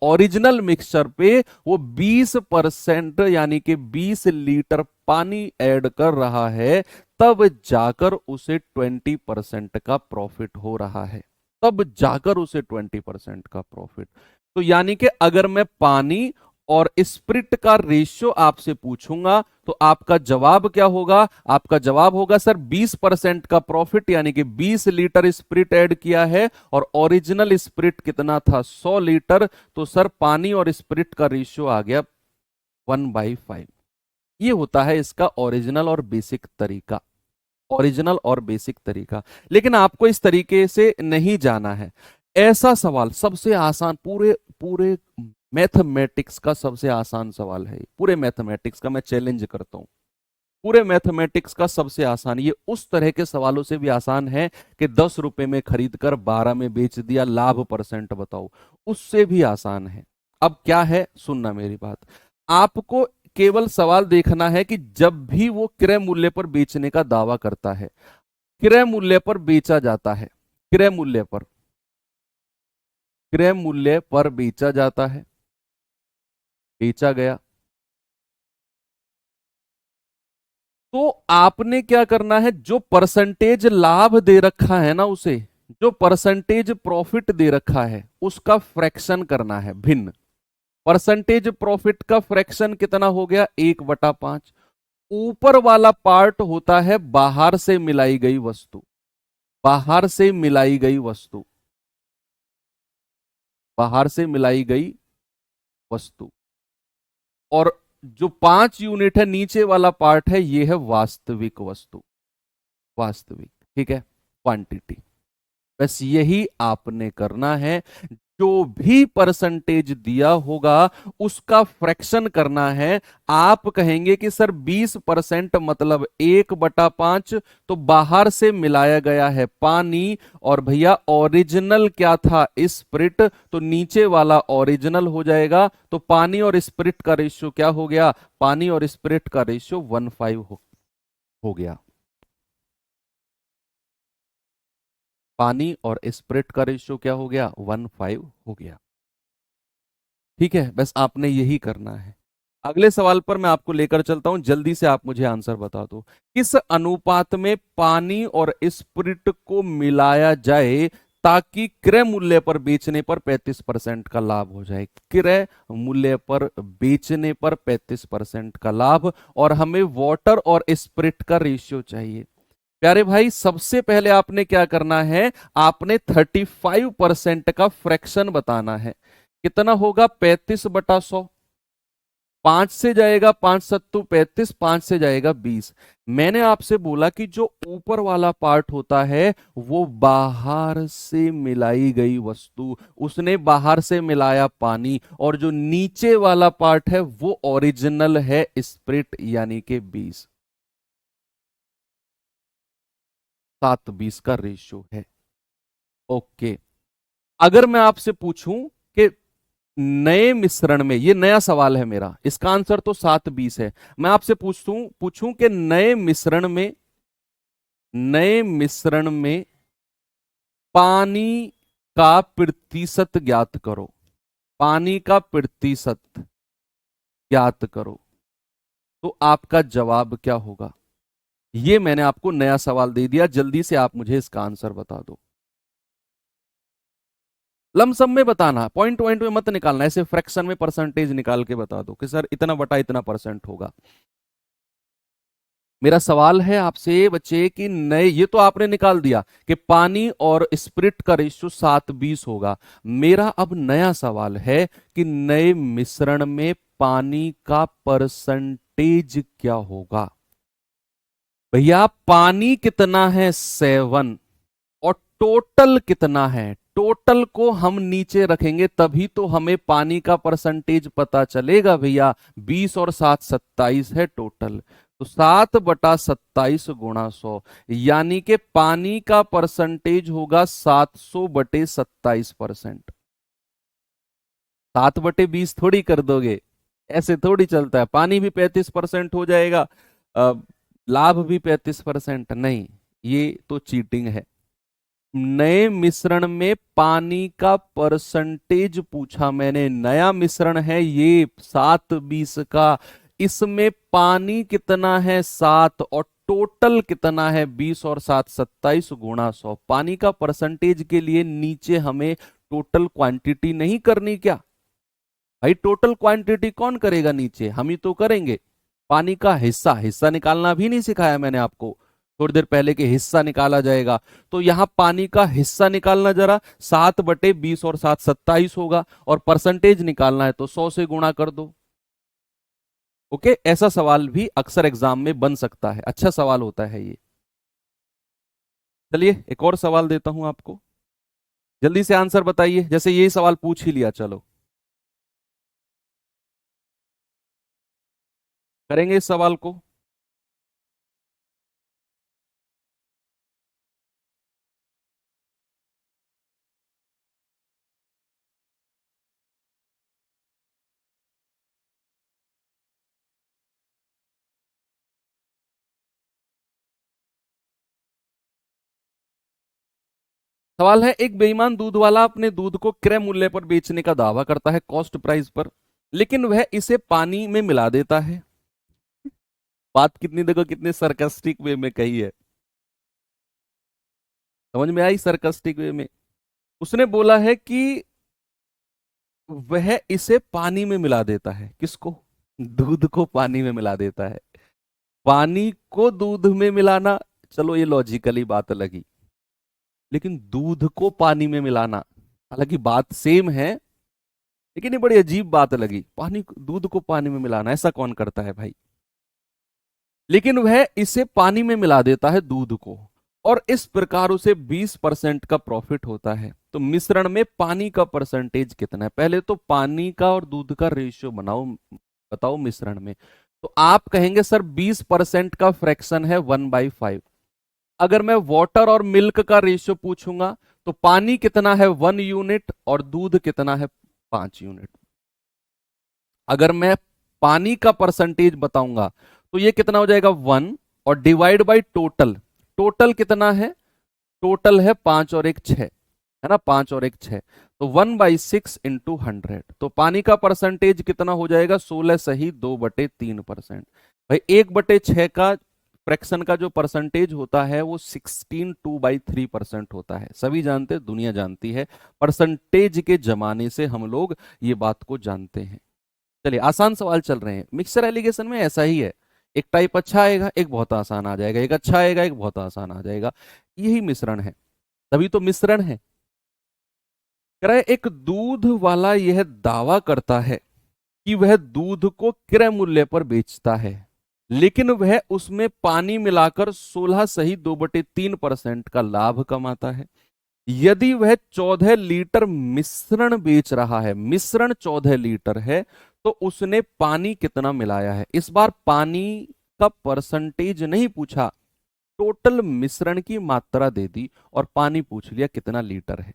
ओरिजिनल मिक्सचर पे वो 20% यानी कि 20 लीटर पानी ऐड कर रहा है, तब जाकर उसे 20% का प्रॉफिट हो रहा है, तब जाकर उसे 20% का प्रॉफिट। तो यानी कि अगर मैं पानी और स्प्रिट का रेशियो आपसे पूछूंगा तो आपका जवाब क्या होगा? आपका जवाब होगा सर 20% का प्रॉफिट, यानी कि 20 लीटर स्प्रिट ऐड किया है और ओरिजिनल स्प्रिट कितना था? 100 लीटर। तो सर पानी और स्प्रिट का रेशियो आ गया 1/5। ये होता है इसका ओरिजिनल और बेसिक तरीका, ओरिजिनल और बेसिक तरीका। लेकिन आपको इस तरीके से नहीं जाना है। ऐसा सवाल सबसे आसान, पूरे पूरे मैथमेटिक्स का सबसे आसान सवाल है, पूरे मैथमेटिक्स का मैं चैलेंज करता हूं, पूरे मैथमेटिक्स का सबसे आसान। ये उस तरह के सवालों से भी आसान है कि 10 रुपए में खरीद कर 12 में बेच दिया, लाभ परसेंट बताओ, उससे भी आसान है। अब क्या है, सुनना मेरी बात। आपको केवल सवाल देखना है कि जब भी वो क्रय मूल्य पर बेचने का दावा करता है, क्रय मूल्य पर बेचा जाता है, क्रय मूल्य पर, क्रय मूल्य पर बेचा जाता है, बेचा गया, तो आपने क्या करना है? जो परसेंटेज लाभ दे रखा है ना, उसे, जो परसेंटेज प्रॉफिट दे रखा है उसका फ्रैक्शन करना है, भिन्न। परसेंटेज प्रॉफिट का फ्रैक्शन कितना हो गया? 1/5। ऊपर वाला पार्ट होता है बाहर से मिलाई गई वस्तु, बाहर से मिलाई गई वस्तु, बाहर से मिलाई गई वस्तु। और जो 5 यूनिट है नीचे वाला पार्ट है, ये है वास्तविक वस्तु, वास्तविक, ठीक है, क्वांटिटी। बस यही आपने करना है। जो भी परसेंटेज दिया होगा उसका फ्रैक्शन करना है। आप कहेंगे कि सर 20% मतलब 1/5, तो बाहर से मिलाया गया है पानी, और भैया ओरिजिनल क्या था? स्प्रिट, तो नीचे वाला ओरिजिनल हो जाएगा। तो पानी और स्प्रिट का रेशियो क्या हो गया? पानी और स्प्रिट का रेशियो 1/5 हो गया। पानी और स्प्रिट का रेशियो क्या हो गया? 1/5 हो गया। ठीक है, बस आपने यही करना है। अगले सवाल पर मैं आपको लेकर चलता हूं, जल्दी से आप मुझे आंसर बता दो। किस अनुपात में पानी और स्प्रिट को मिलाया जाए ताकि क्रय मूल्य पर बेचने पर 35% का लाभ हो जाए? क्रय मूल्य पर बेचने पर 35% का लाभ, और हमें वाटर और स्प्रिट का रेशियो चाहिए। प्यारे भाई, सबसे पहले आपने क्या करना है? आपने 35% का फ्रैक्शन बताना है। कितना होगा? 35/100। 5 से जाएगा 5×7=35, 5 से जाएगा 20। मैंने आपसे बोला कि जो ऊपर वाला पार्ट होता है वो बाहर से मिलाई गई वस्तु, उसने बाहर से मिलाया पानी, और जो नीचे वाला पार्ट है वो ओरिजिनल है, स्प्रिट, यानी कि 20। 7:20 का रेशियो है। ओके। अगर मैं आपसे पूछूं कि नए मिश्रण में, ये नया सवाल है मेरा, इसका आंसर तो 7:20 है। मैं आपसे पूछूं पूछूं कि नए मिश्रण में, नए मिश्रण में पानी का प्रतिशत ज्ञात करो, पानी का प्रतिशत ज्ञात करो, तो आपका जवाब क्या होगा? ये मैंने आपको नया सवाल दे दिया, जल्दी से आप मुझे इसका आंसर बता दो। लमसम में बताना, पॉइंट पॉइंट में मत निकालना, ऐसे फ्रैक्शन में परसेंटेज निकाल के बता दो कि सर इतना बटा इतना परसेंट होगा। मेरा सवाल है आपसे बच्चे कि नए, ये तो आपने निकाल दिया कि पानी और स्प्रिट का रेशियो 7:20 होगा। मेरा अब नया सवाल है कि नए मिश्रण में पानी का परसेंटेज क्या होगा? भैया पानी कितना है? 7। और टोटल कितना है? टोटल को हम नीचे रखेंगे तभी तो हमें पानी का परसेंटेज पता चलेगा भैया। 20 और 7 27 है टोटल, तो 7/27 गुणा 100, यानी कि पानी का परसेंटेज होगा 700/27%। 7/20 थोड़ी कर दोगे, ऐसे थोड़ी चलता है। पानी भी 35% हो जाएगा, अ, लाभ भी 35%, नहीं, ये तो चीटिंग है। नए मिश्रण में पानी का परसेंटेज पूछा मैंने, नया मिश्रण है ये 7:20 का। इसमें पानी कितना है? 7, और टोटल कितना है? 20 और 7 27 गुणा 100। पानी का परसेंटेज के लिए नीचे हमें टोटल क्वांटिटी नहीं करनी क्या? भाई टोटल क्वांटिटी कौन करेगा नीचे, हम ही तो करेंगे। पानी का हिस्सा, हिस्सा निकालना भी नहीं सिखाया मैंने आपको थोड़ी देर पहले कि हिस्सा निकाला जाएगा। तो यहां पानी का हिस्सा निकालना जरा, 7/20 और 7 27 होगा, और परसेंटेज निकालना है तो 100 से गुणा कर दो। ओके, ऐसा सवाल भी अक्सर एग्जाम में बन सकता है, अच्छा सवाल होता है ये। चलिए एक और सवाल देता हूं आपको, जल्दी से आंसर बताइए, जैसे ये सवाल पूछ ही लिया, चलो करेंगे इस सवाल को। सवाल है, एक बेईमान दूध वाला अपने दूध को क्रय मूल्य पर बेचने का दावा करता है, कॉस्ट प्राइस पर, लेकिन वह इसे पानी में मिला देता है। बात कितनी देखो कितने सरकास्टिक वे में कही है, समझ में आई सरकास्टिक वे में। उसने बोला है कि वह इसे पानी में मिला देता है, किसको, दूध को पानी में मिला देता है। पानी को दूध में मिलाना, चलो ये लॉजिकली बात लगी, लेकिन दूध को पानी में मिलाना, हालांकि बात सेम है, लेकिन ये बड़ी अजीब बात लगी, पानी दूध को पानी में मिलाना, ऐसा कौन करता है भाई। लेकिन वह इसे पानी में मिला देता है दूध को, और इस प्रकार उसे 20% का प्रॉफिट होता है। तो मिश्रण में पानी का परसेंटेज कितना है, पहले तो पानी का और दूध का रेशियो बनाओ, बताओ मिश्रण में। तो आप कहेंगे सर 20% का फ्रैक्शन है 1/5। अगर मैं वाटर और मिल्क का रेशियो पूछूंगा तो पानी कितना है 1 यूनिट और दूध कितना है 5 यूनिट। अगर मैं पानी का परसेंटेज बताऊंगा तो ये कितना हो जाएगा 1, और डिवाइड बाई टोटल, टोटल कितना है, टोटल है 5 और 1 6, है ना, 5 और 1 6, तो 1/6 इंटू 100। तो पानी का परसेंटेज कितना हो जाएगा 16 सही 2/3%। भाई 1/6 का फ्रैक्शन का जो परसेंटेज होता है वो 16/2/3% होता है, सभी जानते हैं, दुनिया जानती है, परसेंटेज के जमाने से हम लोग ये बात को जानते हैं। चलिए आसान सवाल चल रहे हैं, मिक्सर एलिगेशन में ऐसा ही है, एक टाइप अच्छा आएगा एक बहुत आसान आ जाएगा, एक अच्छा आएगा एक बहुत आसान आ जाएगा, यही मिश्रण है, तभी तो मिश्रण है। कह रहा है एक दूध वाला यह दावा करता है कि वह दूध को क्रय मूल्य पर बेचता है, लेकिन वह उसमें पानी मिलाकर 16 सही 2/3% का लाभ कमाता है। यदि वह 14 लीटर मिश्रण बेच रहा है, मिश्रण 14 लीटर है, तो उसने पानी कितना मिलाया है। इस बार पानी का परसेंटेज नहीं पूछा, टोटल मिश्रण की मात्रा दे दी और पानी पूछ लिया कितना लीटर है।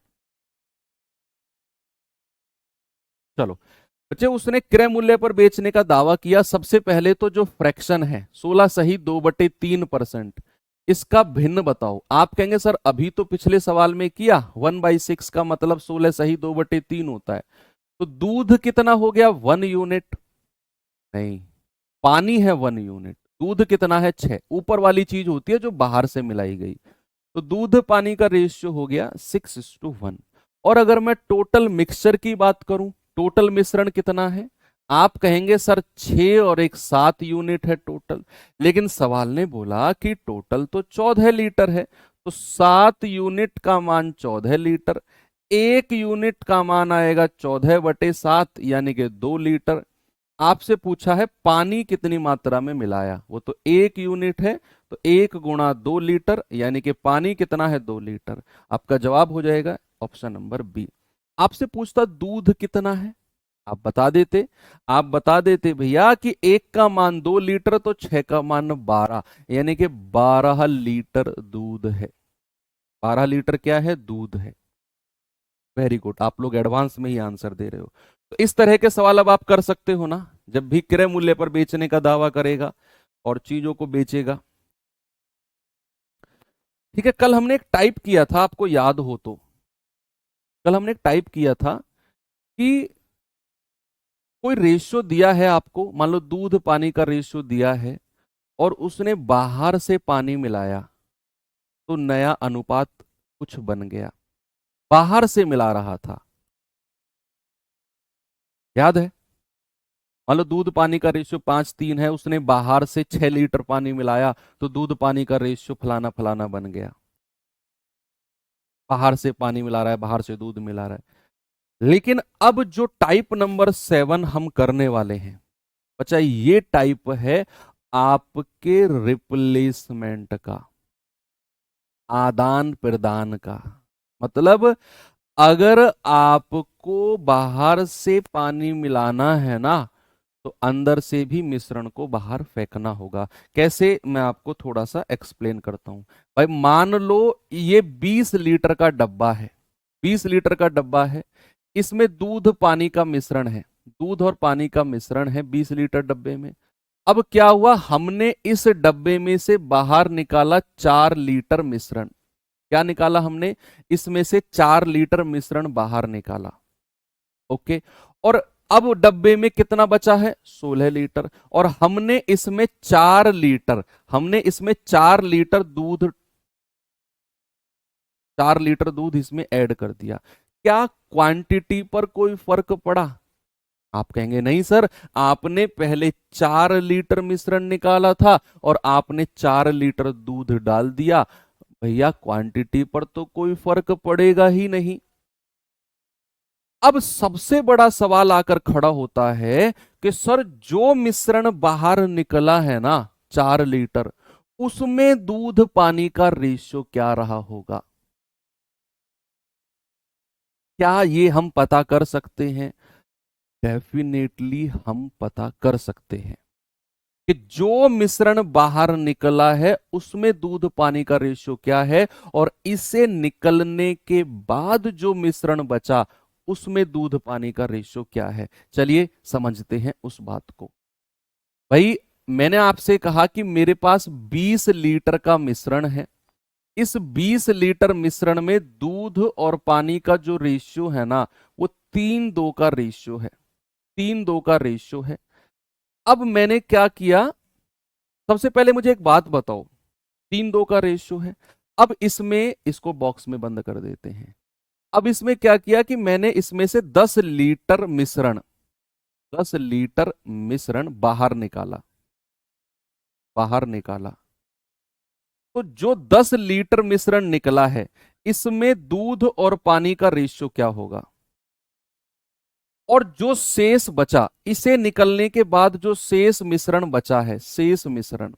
चलो बच्चे, उसने क्रय मूल्य पर बेचने का दावा किया, सबसे पहले तो जो फ्रैक्शन है 16 सही 2/3%, इसका भिन्न बताओ। आप कहेंगे सर अभी तो पिछले सवाल में किया 1/6 का मतलब 16 सही 2/3 होता है, तो दूध कितना हो गया 1 यूनिट, नहीं, पानी है 1 यूनिट, दूध कितना है 6, ऊपर वाली चीज होती है जो बाहर से मिलाई गई, तो दूध पानी का रेशियो हो गया 6:1। और अगर मैं टोटल मिक्सचर की बात करूं, टोटल मिश्रण कितना है, आप कहेंगे सर 6 और 1 7 यूनिट है टोटल, लेकिन सवाल ने बोला कि टोटल तो 14 लीटर है, तो 7 यूनिट का मान 14 लीटर, 1 यूनिट का मान आएगा 14/7 यानी कि 2 लीटर। आपसे पूछा है पानी कितनी मात्रा में मिलाया, वो तो 1 यूनिट है, तो 1 × 2 लीटर यानी कि पानी कितना है 2 लीटर। आपका जवाब हो जाएगा ऑप्शन नंबर बी। आपसे पूछता दूध कितना है, आप बता देते, आप बता देते भैया कि 1 का मान 2 लीटर तो 6 का मान 12, यानी कि 12 लीटर दूध है, 12 लीटर क्या है दूध है। वेरी गुड, आप लोग एडवांस में ही आंसर दे रहे हो। तो इस तरह के सवाल अब आप कर सकते हो ना, जब भी क्रय मूल्य पर बेचने का दावा करेगा और चीजों को बेचेगा। ठीक है, कल हमने एक टाइप किया था, आपको याद हो तो, कल हमने एक टाइप किया था कि कोई रेशियो दिया है आपको, मान लो दूध पानी का रेशियो दिया है और उसने बाहर से पानी मिलाया, तो नया अनुपात कुछ बन गया, बाहर से मिला रहा था, याद है। मान लो दूध पानी का रेशियो 5:3 है, उसने बाहर से 6 लीटर पानी मिलाया, तो दूध पानी का रेशियो फलाना फलाना बन गया। बाहर से पानी मिला रहा है, बाहर से दूध मिला रहा है। लेकिन अब जो टाइप नंबर 7 हम करने वाले हैं बच्चा, ये टाइप है आपके रिप्लेसमेंट का, आदान प्रदान का। मतलब अगर आपको बाहर से पानी मिलाना है ना, तो अंदर से भी मिश्रण को बाहर फेंकना होगा। कैसे, मैं आपको थोड़ा सा एक्सप्लेन करता हूं। भाई मान लो ये 20 लीटर का डब्बा है, 20 लीटर का डब्बा है, इसमें दूध पानी का मिश्रण है, दूध और पानी का मिश्रण है 20 लीटर डब्बे में। अब क्या हुआ, हमने इस डब्बे में से बाहर निकाला 4 लीटर मिश्रण। क्या निकाला हमने, इसमें से 4 लीटर मिश्रण बाहर निकाला। ओके, और अब डब्बे में कितना बचा है, 16 लीटर, और हमने इसमें 4 लीटर, हमने इसमें 4 लीटर दूध, 4 लीटर दूध इसमें ऐड कर दिया। क्या क्वांटिटी पर कोई फर्क पड़ा? आप कहेंगे नहीं सर, आपने पहले 4 लीटर मिश्रण निकाला था और आपने 4 लीटर दूध डाल दिया। भैया क्वांटिटी पर तो कोई फर्क पड़ेगा ही नहीं। अब सबसे बड़ा सवाल आकर खड़ा होता है कि सर जो मिश्रण बाहर निकला है ना 4 लीटर, उसमें दूध पानी का रेशियो क्या रहा होगा? क्या ये हम पता कर सकते हैं? डेफिनेटली हम पता कर सकते हैं कि जो मिश्रण बाहर निकला है उसमें दूध पानी का रेशियो क्या है, और इसे निकलने के बाद जो मिश्रण बचा उसमें दूध पानी का रेशियो क्या है। चलिए समझते हैं उस बात को। भाई मैंने आपसे कहा कि मेरे पास 20 लीटर का मिश्रण है, इस 20 लीटर मिश्रण में दूध और पानी का जो रेशियो है ना, वो 3:2 का रेशियो है, 3:2 का रेशियो है। अब मैंने क्या किया, सबसे पहले मुझे एक बात बताओ, 3:2 का रेशियो है। अब इसमें इसको बॉक्स में बंद कर देते हैं। अब इसमें क्या किया कि मैंने इसमें से 10 लीटर मिश्रण, 10 लीटर मिश्रण बाहर निकाला, बाहर निकाला। तो जो 10 लीटर मिश्रण निकला है, इसमें दूध और पानी का रेशियो क्या होगा? और जो शेष बचा, इसे निकलने के बाद जो शेष मिश्रण बचा है, शेष मिश्रण,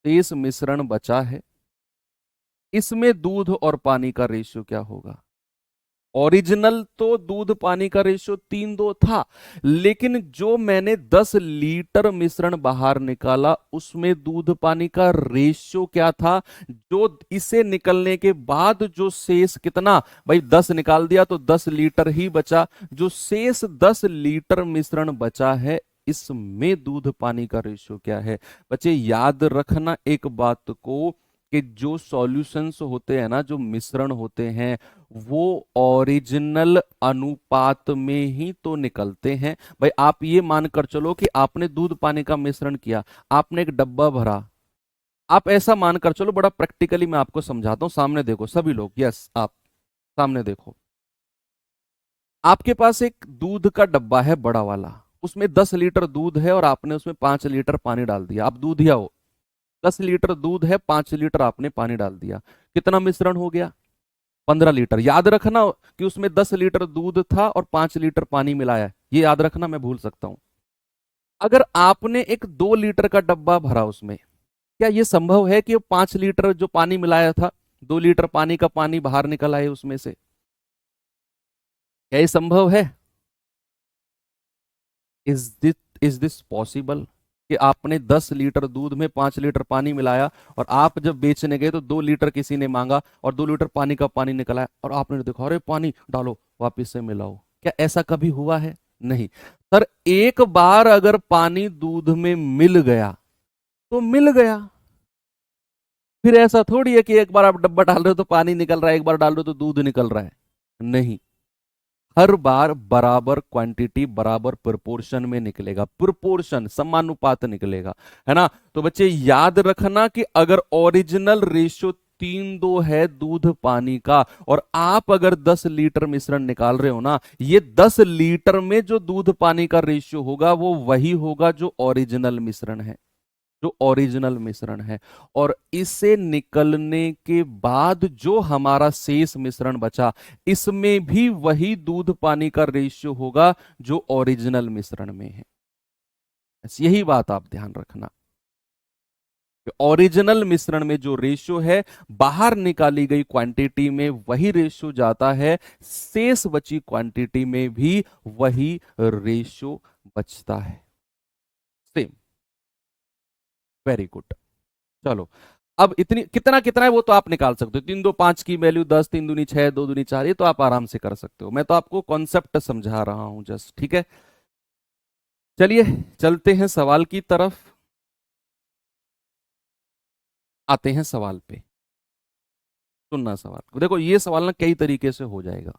शेष मिश्रण बचा है, इसमें दूध और पानी का रेशियो क्या होगा? ओरिजिनल तो दूध पानी का रेशियो 3:2 था, लेकिन जो मैंने 10 लीटर मिश्रण बाहर निकाला उसमें दूध पानी का रेशियो क्या था? जो इसे निकलने के बाद जो शेष कितना, भाई 10 निकाल दिया तो 10 लीटर ही बचा। जो शेष 10 लीटर मिश्रण बचा है, इसमें दूध पानी का रेशियो क्या है? बच्चे याद रखना एक बात को कि जो सॉल्यूशंस होते हैं ना, जो मिश्रण होते हैं, वो ओरिजिनल अनुपात में ही तो निकलते हैं। भाई आप ये मानकर चलो कि आपने दूध पानी का मिश्रण किया, आपने एक डब्बा भरा, आप ऐसा मानकर चलो, बड़ा प्रैक्टिकली मैं आपको समझाता हूं, सामने देखो सभी लोग, यस आप सामने देखो। आपके पास एक दूध का डब्बा है बड़ा वाला, उसमें 10 लीटर दूध है और आपने उसमें 5 लीटर पानी डाल दिया। आप दूधिया हो, 10 लीटर दूध है, 5 लीटर आपने पानी डाल दिया, कितना मिश्रण हो गया? 15 लीटर। याद रखना कि उसमें 10 लीटर दूध था और 5 लीटर पानी मिलाया, ये याद रखना, मैं भूल सकता हूं। अगर आपने एक 2 लीटर का डब्बा भरा उसमें, क्या यह संभव है कि 5 लीटर जो पानी मिलाया था, 2 लीटर पानी का पानी बाहर निकल आए उसमें से? क्या ये संभव है? इज दिस पॉसिबल कि आपने 10 लीटर दूध में 5 लीटर पानी मिलाया और आप जब बेचने गए तो 2 लीटर किसी ने मांगा और 2 लीटर पानी का पानी निकला और आपने देखा अरे पानी डालो वापस से मिलाओ? क्या ऐसा कभी हुआ है? नहीं सर। एक बार अगर पानी दूध में मिल गया तो मिल गया, फिर ऐसा थोड़ी है कि एक बार आप डब्बा डाल रहे हो तो पानी निकल रहा है, एक बार डाल रहे हो तो दूध निकल रहा है। नहीं, हर बार बराबर क्वांटिटी बराबर प्रोपोर्शन में निकलेगा, प्रोपोर्शन समानुपात निकलेगा, है ना? तो बच्चे याद रखना कि अगर ओरिजिनल रेशियो 3 2 है दूध पानी का, और आप अगर 10 लीटर मिश्रण निकाल रहे हो ना, ये 10 लीटर में जो दूध पानी का रेशियो होगा वो वही होगा जो ओरिजिनल मिश्रण है, जो ओरिजिनल मिश्रण है। और इसे निकलने के बाद जो हमारा शेष मिश्रण बचा, इसमें भी वही दूध पानी का रेशियो होगा जो ओरिजिनल मिश्रण में है। बस यही बात आप ध्यान रखना, ओरिजिनल मिश्रण में जो रेशियो है बाहर निकाली गई क्वांटिटी में वही रेशियो जाता है, शेष बची क्वांटिटी में भी वही रेशियो बचता है। Same, very good. चलो, अब इतनी कितना कितना है वो तो आप निकाल सकते हो, 3 2 5 की वैल्यू 10, 3 दूनी 6, 2 दूनी 4, ये तो आप आराम से कर सकते हो, मैं तो आपको कॉन्सेप्ट समझा रहा हूं जस्ट, ठीक है। चलिए चलते हैं सवाल की तरफ, आते हैं सवाल पे। सुनना सवाल, देखो ये सवाल ना कई तरीके से हो जाएगा,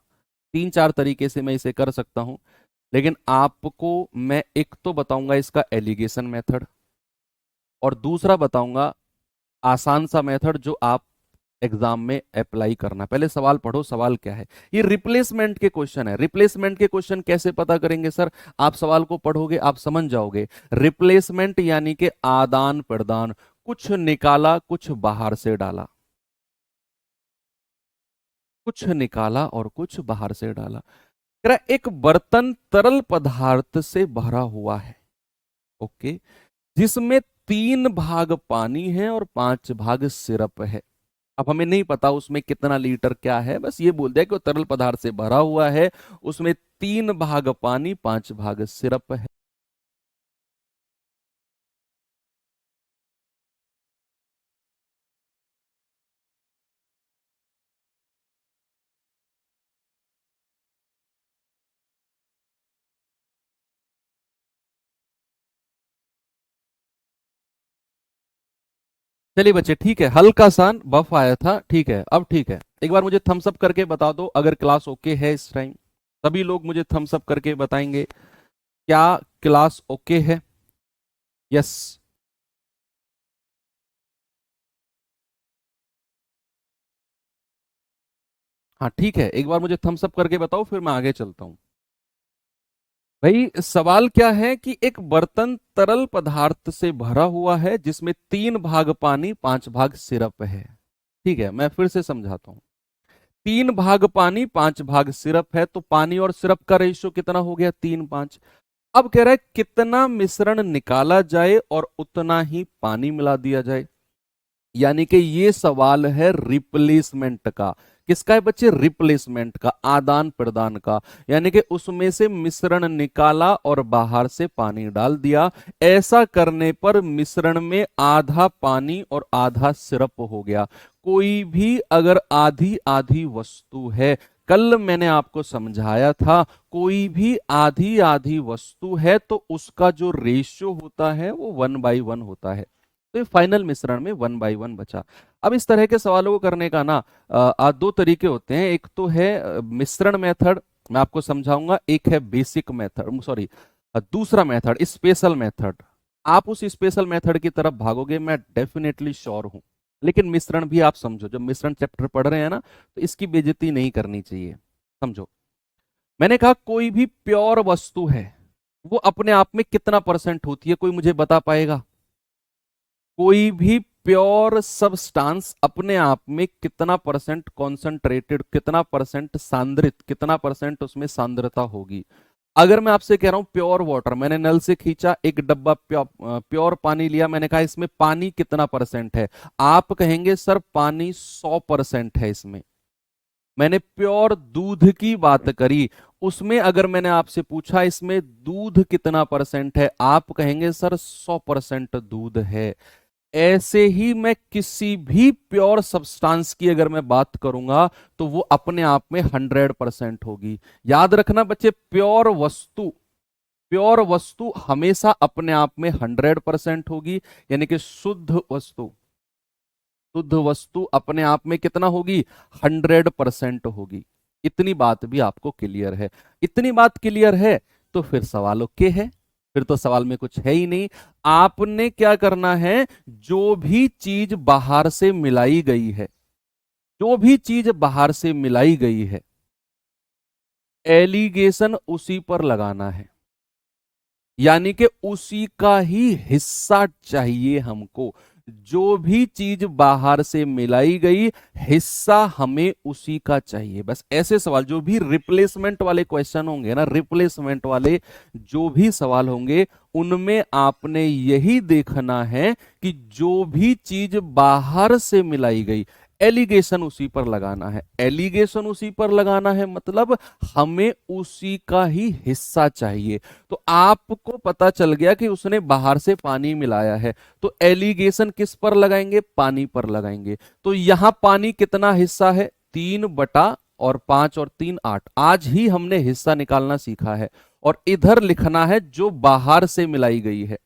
3 4 तरीके से मैं इसे कर सकता हूं, लेकिन आपको मैं एक तो बताऊंगा इसका एलिगेशन मेथड, और दूसरा बताऊंगा आसान सा मेथड जो आप एग्जाम में अप्लाई करना। पहले सवाल पढ़ो, सवाल क्या है। ये रिप्लेसमेंट के क्वेश्चन है। रिप्लेसमेंट के क्वेश्चन कैसे पता करेंगे सर? आप सवाल को पढ़ोगे आप समझ जाओगे। रिप्लेसमेंट यानी कि आदान प्रदान, कुछ निकाला कुछ बाहर से डाला, कुछ निकाला और कुछ बाहर से डाला। कह रहा एक बर्तन तरल पदार्थ से भरा हुआ है, ओके, जिसमें 3 भाग पानी है और 5 भाग सिरप है। अब हमें नहीं पता उसमें कितना लीटर क्या है, बस ये बोल दिया कि वो तरल पदार्थ से भरा हुआ है, उसमें 3 भाग पानी 5 भाग सिरप है। चलिए बच्चे ठीक है, हल्का सा बफ आया था, ठीक है अब ठीक है। एक बार मुझे थम्स अप करके बता दो अगर क्लास ओके है इस टाइम। सभी लोग मुझे थम्स अप करके बताएंगे क्या क्लास ओके है। यस, हाँ ठीक है, एक बार मुझे थम्स अप करके बताओ फिर मैं आगे चलता हूं। भाई सवाल क्या है कि एक बर्तन तरल पदार्थ से भरा हुआ है जिसमें 3 भाग पानी 5 भाग सिरप है। ठीक है, मैं फिर से समझाता हूं। 3 भाग पानी 5 भाग सिरप है, तो पानी और सिरप का रेशियो कितना हो गया? 3 5। अब कह रहा है कितना मिश्रण निकाला जाए और उतना ही पानी मिला दिया जाए। यानी कि ये सवाल है रिप्लेसमेंट का। किसका है बच्चे? रिप्लेसमेंट का, आदान प्रदान का। यानी कि उसमें से मिश्रण निकाला और बाहर से पानी डाल दिया। ऐसा करने पर मिश्रण में आधा पानी और आधा सिरप हो गया। कोई भी अगर आधी आधी वस्तु है, कल मैंने आपको समझाया था, कोई भी आधी आधी वस्तु है तो उसका जो रेशियो होता है वो 1/1 होता है। तो ये फाइनल मिश्रण में 1/1 बचा। अब इस तरह के सवालों को करने का ना दो तरीके होते हैं। एक तो है मिश्रण मेथड, मैं आपको समझाऊंगा। एक है बेसिक मेथड, सॉरी दूसरा मेथड स्पेशल मेथड। आप उस स्पेशल मेथड की तरफ भागोगे, मैं डेफिनेटली श्योर हूं। लेकिन मिश्रण भी आप समझो, जब मिश्रण चैप्टर पढ़ रहे हैं ना तो इसकी बेइज्जती नहीं करनी चाहिए, समझो। मैंने कहा कोई भी प्योर वस्तु है वो अपने आप में कितना परसेंट होती है, कोई मुझे बता पाएगा? कोई भी प्योर सब्सटेंस अपने आप में कितना परसेंट कॉन्सेंट्रेटेड, कितना परसेंट सांद्रित, कितना परसेंट उसमें सांद्रता होगी? अगर मैं आपसे कह रहा हूं प्योर वाटर, मैंने नल से खींचा एक डब्बा प्योर पानी लिया, मैंने कहा इसमें पानी कितना परसेंट है, आप कहेंगे सर पानी 100% है इसमें। मैंने प्योर दूध की बात करी, उसमें अगर मैंने आपसे पूछा इसमें दूध कितना परसेंट है, आप कहेंगे सर 100% दूध है। ऐसे ही मैं किसी भी प्योर सब्सटेंस की अगर मैं बात करूंगा तो वो अपने आप में 100% होगी। याद रखना बच्चे, प्योर वस्तु हमेशा अपने आप में 100% होगी। यानी कि शुद्ध वस्तु अपने आप में कितना होगी? 100% होगी। इतनी बात भी आपको क्लियर है? इतनी बात क्लियर है तो फिर सवाल ओके है, फिर तो सवाल में कुछ है ही नहीं। आपने क्या करना है, जो भी चीज बाहर से मिलाई गई है, जो भी चीज बाहर से मिलाई गई है, एलिगेशन उसी पर लगाना है, यानी कि उसी का ही हिस्सा चाहिए हमको। जो भी चीज बाहर से मिलाई गई, हिस्सा हमें उसी का चाहिए। बस ऐसे सवाल, जो भी रिप्लेसमेंट वाले क्वेश्चन होंगे ना, रिप्लेसमेंट वाले जो भी सवाल होंगे, उनमें आपने यही देखना है कि जो भी चीज बाहर से मिलाई गई, एलिगेशन उसी पर लगाना है। एलिगेशन उसी पर लगाना है मतलब हमें उसी का ही हिस्सा चाहिए। तो आपको पता चल गया कि उसने बाहर से पानी मिलाया है, तो एलिगेशन किस पर लगाएंगे? पानी पर लगाएंगे। तो यहां पानी कितना हिस्सा है? 3/5 और 3 8। आज ही हमने हिस्सा निकालना सीखा है। और इधर लिखना है जो बाहर से मिलाई गई है,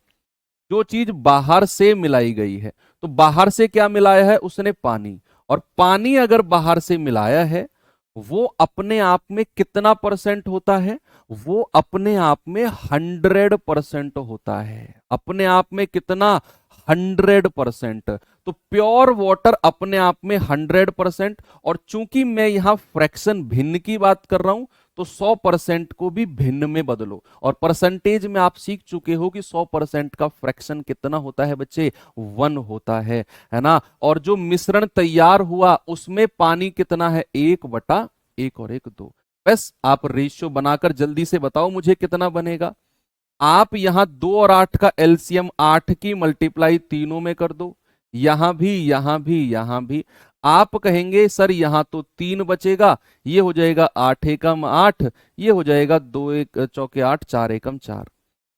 जो चीज बाहर से मिलाई गई है। तो बाहर से क्या मिलाया है उसने? पानी। और पानी अगर बाहर से मिलाया है, वो अपने आप में कितना परसेंट होता है? वो अपने आप में 100% होता है। अपने आप में कितना? 100%। तो प्योर वाटर अपने आप में 100%। और चूंकि मैं यहां फ्रैक्शन भिन्न की बात कर रहा हूं, तो 100% को भी भिन्न में बदलो। और परसेंटेज में आप सीख चुके हो कि 100% का फ्रैक्शन कितना होता है बच्चे? 1 होता है ना। और जो मिश्रण तैयार हुआ उसमें पानी कितना है? 1/1 और 1 2। बस आप रेशियो बनाकर जल्दी से बताओ मुझे कितना बनेगा। आप यहां 2 और 8 का एलसीएम 8 की मल्टीप्लाई तीनों में कर दो, यहां भी, यहां भी, यहां भी। आप कहेंगे सर यहां तो 3 बचेगा, ये हो जाएगा 8 एकम 8, ये हो जाएगा 2 एक चौके 8, 4 एकम 4।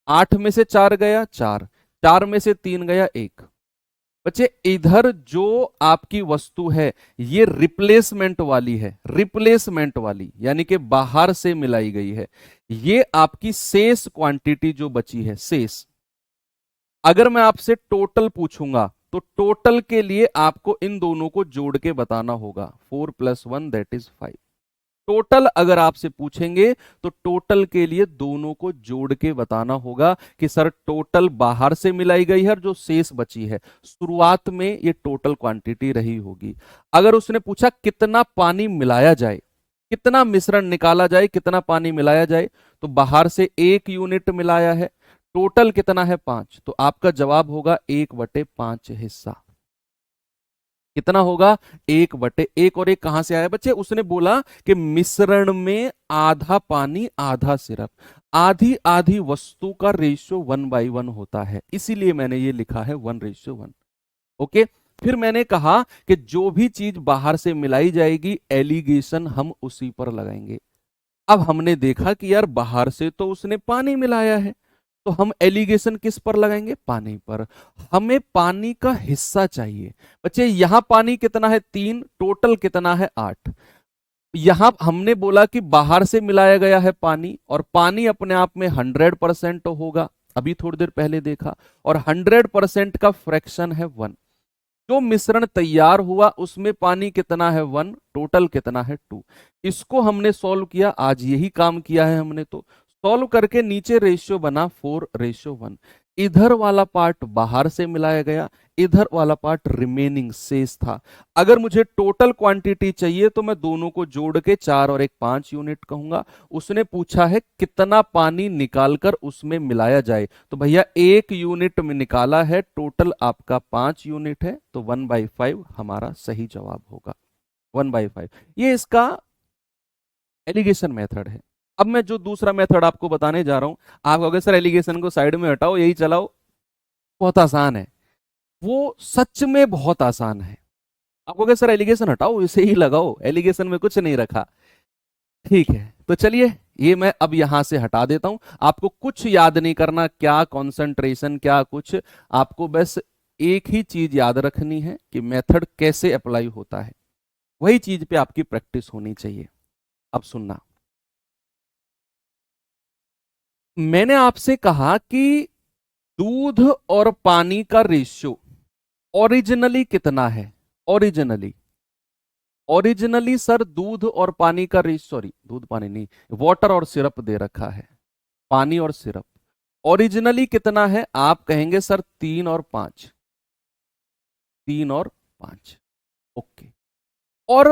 8 में से 4 गया 4, 4 में से 3 गया 1। बच्चे इधर जो आपकी वस्तु है, ये रिप्लेसमेंट वाली है, रिप्लेसमेंट वाली यानी कि बाहर से मिलाई गई है। ये आपकी शेष क्वांटिटी जो बची है, शेष। अगर मैं आपसे टोटल पूछूंगा, तो टोटल के लिए आपको इन दोनों को जोड़ के बताना होगा। 4 + 1 दैट इज 5। टोटल अगर आपसे पूछेंगे, तो टोटल के लिए दोनों को जोड़ के बताना होगा कि सर टोटल बाहर से मिलाई गई है और जो शेष बची है, शुरुआत में ये टोटल क्वांटिटी रही होगी। अगर उसने पूछा कितना पानी मिलाया जाए, कितना मिश्रण निकाला जाए, कितना पानी मिलाया जाए, तो बाहर से 1 यूनिट मिलाया है, टोटल कितना है? 5। तो आपका जवाब होगा 1/5 हिस्सा। कितना होगा? 1/1। और 1 कहां से आया बच्चे? उसने बोला कि मिश्रण में आधा पानी आधा सिरप, आधी आधी वस्तु का रेशियो 1/1 होता है, इसीलिए मैंने ये लिखा है 1:1। ओके। फिर मैंने कहा कि जो भी चीज बाहर से मिलाई जाएगी, एलिगेशन हम उसी पर लगाएंगे। अब हमने देखा कि यार बाहर से तो उसने पानी मिलाया है, तो हम एलिगेशन किस पर लगाएंगे? पानी पर। हमें पानी का हिस्सा चाहिए। बच्चे यहां पानी कितना है? 3। टोटल कितना है? 8। यहां हमने बोला कि बाहर से मिलाया गया है पानी, और पानी अपने आप में 100% होगा, अभी थोड़ी देर पहले देखा। और 100% का फ्रैक्शन है 1। जो मिश्रण तैयार हुआ उसमें पानी कितना है? 1। टोटल कितना है? 2। इसको हमने सॉल्व किया, आज यही काम किया है हमने। तो सॉल्व करके नीचे रेशियो बना 4:1। इधर वाला पार्ट बाहर से मिलाया गया, इधर वाला पार्ट रिमेनिंग शेष था। अगर मुझे टोटल क्वांटिटी चाहिए, तो मैं दोनों को जोड़ के 4 और 1 5 यूनिट कहूंगा। उसने पूछा है कितना पानी निकालकर उसमें मिलाया जाए, तो भैया 1 यूनिट में निकाला है, टोटल आपका 5 यूनिट है, तो 1/5 हमारा सही जवाब होगा। 1/5 ये इसका एलिगेशन मेथड है। अब मैं जो दूसरा मेथड आपको बताने जा रहा हूं, आप कहोगे सर एलिगेशन को साइड में हटाओ, यही चलाओ, बहुत आसान है। वो सच में बहुत आसान है। आप कहोगे सर एलिगेशन हटाओ, इसे ही लगाओ, एलिगेशन में कुछ नहीं रखा। ठीक है, तो चलिए ये मैं अब यहां से हटा देता हूं। आपको कुछ याद नहीं करना, क्या कंसंट्रेशन क्या कुछ, आपको बस एक ही चीज याद रखनी है कि मेथड कैसे अप्लाई होता है, वही चीज पे आपकी प्रैक्टिस होनी चाहिए। अब सुनना, मैंने आपसे कहा कि दूध और पानी का रेशियो ओरिजिनली कितना है? ओरिजिनली, ओरिजिनली सर दूध और पानी का रेशियो, सॉरी दूध पानी नहीं, वाटर और सिरप दे रखा है, पानी और सिरप। ओरिजिनली कितना है? आप कहेंगे सर 3 और 5, 3 और 5। ओके। और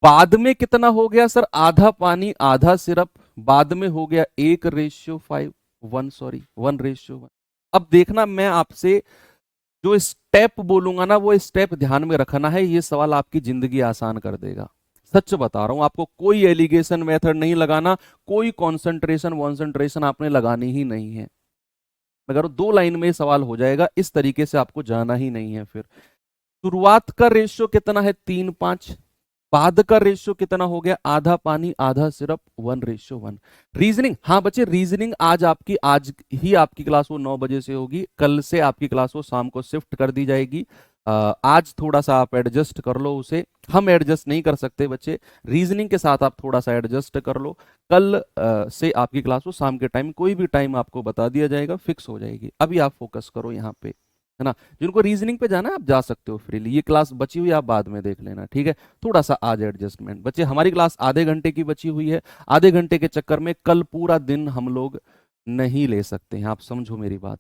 बाद में कितना हो गया सर, आधा पानी आधा सिरप, बाद में हो गया 1:5, 1:1। अब देखना मैं आपसे जो स्टेप बोलूंगा ना वो स्टेप ध्यान में रखना है, ये सवाल आपकी जिंदगी आसान कर देगा। सच बता रहा हूं आपको, कोई एलिगेशन मेथड नहीं लगाना, कोई कॉन्सेंट्रेशन वॉन्सेंट्रेशन आपने लगानी ही नहीं है। अगर 2 लाइन में सवाल हो जाएगा, इस तरीके से आपको जाना ही नहीं है। फिर शुरुआत का रेशियो कितना है, 3:5। बाद का रेशियो कितना हो गया, आधा पानी आधा सिरप, 1:1। रीजनिंग, हाँ बच्चे रीजनिंग आज ही आपकी क्लास वो 9 बजे से होगी, कल से आपकी क्लास वो शाम को शिफ्ट कर दी जाएगी। आज थोड़ा सा आप एडजस्ट कर लो उसे, हम एडजस्ट नहीं कर सकते बच्चे, रीजनिंग के साथ आप थोड़ा सा एडजस्ट कर लो। कल से आपकी क्लास वो शाम के टाइम, कोई भी टाइम आपको बता दिया जाएगा, फिक्स हो जाएगी। अभी आप फोकस करो यहाँ पे, है ना। जिनको रीजनिंग पे जाना है आप जा सकते हो फ्रीली, ये क्लास बची हुई आप बाद में देख लेना, ठीक है। थोड़ा सा आज एडजस्टमेंट बच्चे, हमारी क्लास आधे घंटे की बची हुई है, आधे घंटे के चक्कर में कल पूरा दिन हम लोग नहीं ले सकते हैं, आप समझो मेरी बात।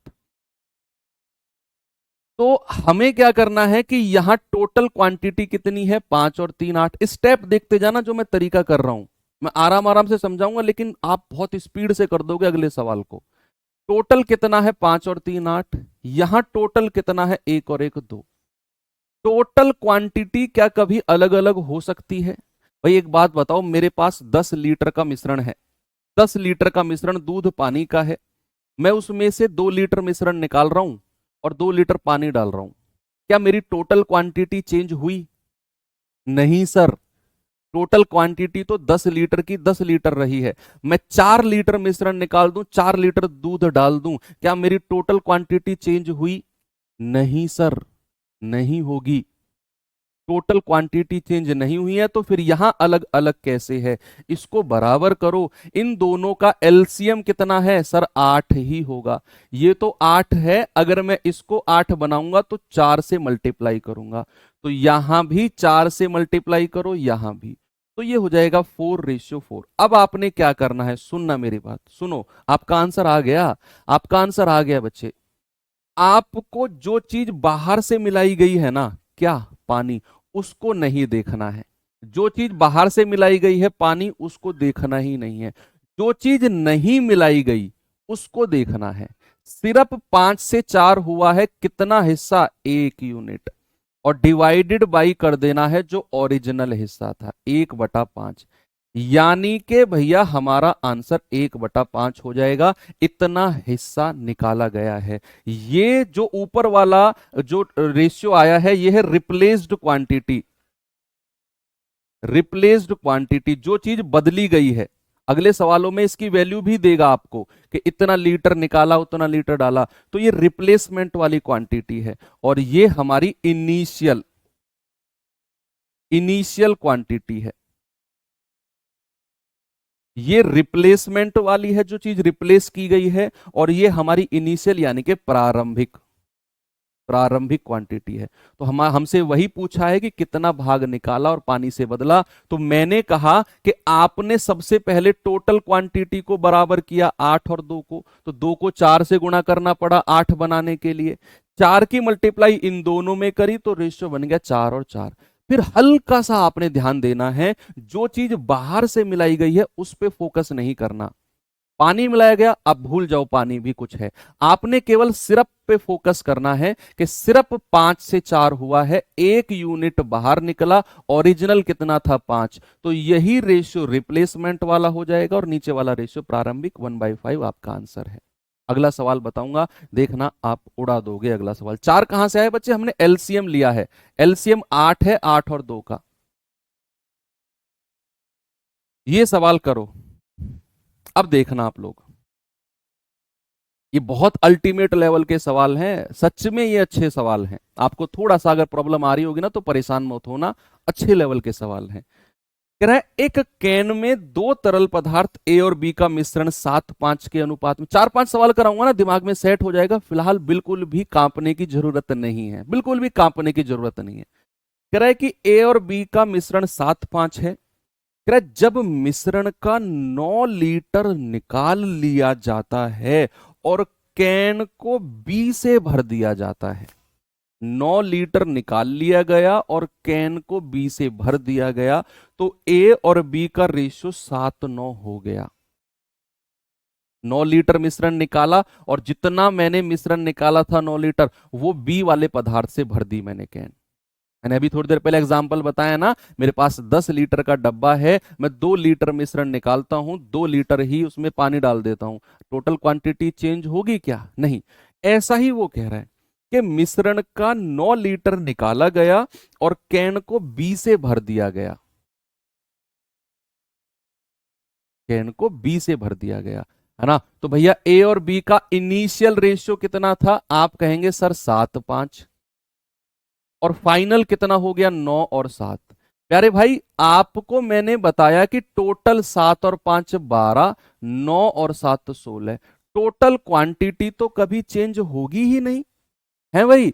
तो हमें क्या करना है कि यहां टोटल क्वांटिटी कितनी है, 5 और 3 8। स्टेप देखते जाना जो मैं तरीका कर रहा हूं, मैं आराम आराम से समझाऊंगा, लेकिन आप बहुत स्पीड से कर दोगे अगले सवाल को। टोटल कितना है, 5 और 3 8। यहां टोटल कितना है, 1 और 1 2। टोटल क्वांटिटी क्या कभी अलग अलग हो सकती है? भाई एक बात बताओ, मेरे पास 10 लीटर का मिश्रण है, 10 लीटर का मिश्रण दूध पानी का है, मैं उसमें से 2 लीटर मिश्रण निकाल रहा हूं और 2 लीटर पानी डाल रहा हूं, क्या मेरी टोटल क्वांटिटी चेंज हुई? नहीं सर, टोटल क्वांटिटी तो 10 लीटर की 10 लीटर रही है। मैं 4 लीटर मिश्रण निकाल दूं, 4 लीटर दूध डाल दूं, क्या मेरी टोटल क्वांटिटी चेंज हुई? नहीं सर, नहीं होगी। टोटल क्वांटिटी चेंज नहीं हुई है, तो फिर यहां अलग अलग कैसे है? इसको बराबर करो, इन दोनों का एलसीएम कितना है सर, 8 ही होगा। ये तो 8 है, अगर मैं इसको 8 बनाऊंगा तो 4 से मल्टीप्लाई करूंगा, तो यहां भी 4 से मल्टीप्लाई करो, यहां भी, तो ये हो जाएगा 4:4। अब आपने क्या करना है, सुनना मेरी बात, सुनो, आपका आंसर आ गया, आपका आंसर आ गया बच्चे। आपको जो चीज बाहर से मिलाई गई है ना, क्या, पानी, उसको नहीं देखना है। जो चीज बाहर से मिलाई गई है पानी, उसको देखना ही नहीं है। जो चीज नहीं मिलाई गई उसको देखना है। सिर्फ 5 से 4 हुआ है, कितना हिस्सा, 1 यूनिट, और डिवाइडेड बाई कर देना है जो ओरिजिनल हिस्सा था, 1/5। यानी कि भैया हमारा आंसर 1/5 हो जाएगा, इतना हिस्सा निकाला गया है। ये जो ऊपर वाला जो रेशियो आया है, ये है रिप्लेस्ड क्वांटिटी, रिप्लेस्ड क्वांटिटी, जो चीज बदली गई है। अगले सवालों में इसकी वैल्यू भी देगा आपको कि इतना लीटर निकाला उतना लीटर डाला, तो ये रिप्लेसमेंट वाली क्वांटिटी है, और ये हमारी इनिशियल इनिशियल क्वांटिटी है। ये रिप्लेसमेंट वाली है, जो चीज रिप्लेस की गई है, और ये हमारी इनिशियल यानी कि प्रारंभिक प्रारंभिक क्वांटिटी है। तो हमसे वही पूछा है कि कितना भाग निकाला और पानी से बदला। तो मैंने कहा कि आपने सबसे पहले टोटल क्वांटिटी को बराबर किया 8 और 2 को, तो 2 को 4 से गुणा करना पड़ा 8 बनाने के लिए, 4 की मल्टीप्लाई इन दोनों में करी तो रेशियो बन गया 4 और 4। फिर हल्का सा आपने ध्यान देना है, जो चीज बाहर से मिलाई गई है उस पर फोकस नहीं करना। पानी मिलाया गया, अब भूल जाओ पानी भी कुछ है, आपने केवल सिरप पे फोकस करना है कि सिर्फ 5 से 4 हुआ है, 1 यूनिट बाहर निकला, ओरिजिनल कितना था 5, तो यही रेशियो रिप्लेसमेंट वाला हो जाएगा, और नीचे वाला रेशियो प्रारंभिक 1/5 आपका आंसर है। अगला सवाल बताऊंगा, देखना आप उड़ा दोगे। अगला सवाल 4 कहां से आए बच्चे, हमने एलसीएम लिया है, एलसीएम 8 है, 8 और 2 का। ये सवाल करो, अब देखना आप लोग, ये बहुत अल्टीमेट लेवल के सवाल हैं, सच में ये अच्छे सवाल हैं। आपको थोड़ा सा अगर प्रॉब्लम आ रही होगी ना तो परेशान मत होना, अच्छे लेवल के सवाल हैं। कह रहा है एक कैन में 2 तरल पदार्थ ए और बी का मिश्रण 7:5 के अनुपात में, 4-5 सवाल कराऊंगा ना, दिमाग में सेट हो जाएगा। फिलहाल बिल्कुल भी कांपने की जरूरत नहीं है, बिल्कुल भी कांपने की जरूरत नहीं है। कह रहा है कि ए और बी का मिश्रण 7:5 है। कह रहा है जब मिश्रण का 9 लीटर निकाल लिया जाता है और कैन को बी से भर दिया जाता है, 9 लीटर निकाल लिया गया और कैन को बी से भर दिया गया, तो ए और बी का रेशियो 7:9 हो गया। 9 लीटर मिश्रण निकाला और जितना मैंने मिश्रण निकाला था 9 लीटर, वो बी वाले पदार्थ से भर दी मैंने कैन। मैंने अभी थोड़ी देर पहले एग्जांपल बताया ना, मेरे पास 10 लीटर का डब्बा है, मैं 2 लीटर मिश्रण निकालता हूं, 2 लीटर ही उसमें पानी डाल देता हूं, टोटल क्वांटिटी चेंज होगी क्या? नहीं। ऐसा ही वो कह रहा है कि मिश्रण का 9 लीटर निकाला गया और कैन को बी से भर दिया गया, कैन को बी से भर दिया गया, है ना। तो भैया ए और बी का इनिशियल रेशियो कितना था? आप कहेंगे सर 7:5, और फाइनल कितना हो गया? 9 और 7। प्यारे भाई, आपको मैंने बताया कि टोटल 7 और 5 12, 9 और 7 16, टोटल क्वांटिटी तो कभी चेंज होगी ही नहीं, है भाई।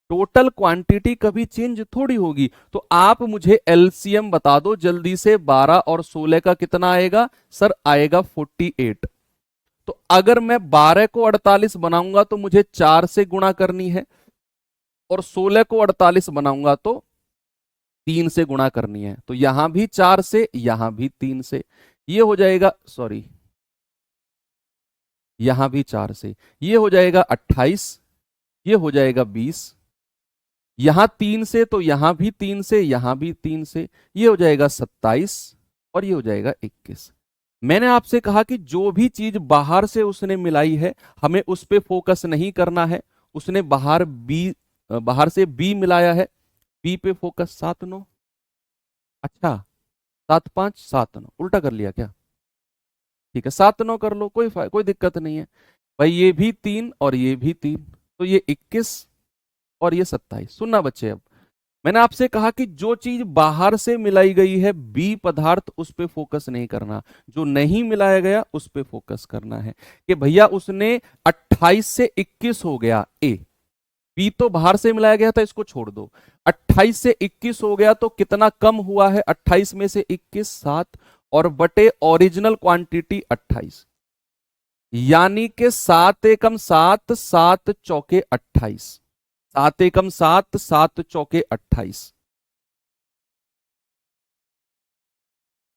टोटल क्वांटिटी कभी चेंज थोड़ी होगी। तो आप मुझे एलसीएम बता दो जल्दी से, 12 और 16 का कितना आएगा? सर आएगा 48। तो अगर मैं 12 को 48 बनाऊंगा तो मुझे 4 से गुणा करनी है, और 16 को 48 बनाऊंगा तो 3 से गुणा करनी है। तो यहां भी 4 से, यहां भी 3 से, ये हो जाएगा, सॉरी, यहां भी 4 से, ये हो जाएगा 28, ये हो जाएगा 20, यहां 3 से तो यहां भी 3 से, यहां भी 3 से, ये हो जाएगा 27, और ये हो जाएगा 21। मैंने आपसे कहा कि जो भी चीज बाहर से उसने मिलाई है, हमें उस पर फोकस नहीं करना है। उसने बाहर से बी मिलाया है, बी पे फोकस। 7:9, अच्छा, 7:5 7:9, उल्टा कर लिया क्या? ठीक है, 7:9 कर लो, कोई दिक्कत नहीं है भाई। ये भी 3 और ये भी 3, तो ये 21 और ये 27। सुनना बच्चे, अब मैंने आपसे कहा कि जो चीज बाहर से मिलाई गई है बी पदार्थ, उस पे फोकस नहीं करना, जो नहीं मिलाया गया उस पे फोकस करना है। कि भैया उसने 28 से 21 हो गया ए, बी तो बाहर से मिलाया गया था, इसको छोड़ दो। 28 से 21 हो गया तो कितना कम हुआ है? 28 में से 21, 7, और बटे ओरिजिनल क्वांटिटी 28, यानी कि 7 एकम 7, 7 चौके 28, 7 एकम 7, 7 चौके 28,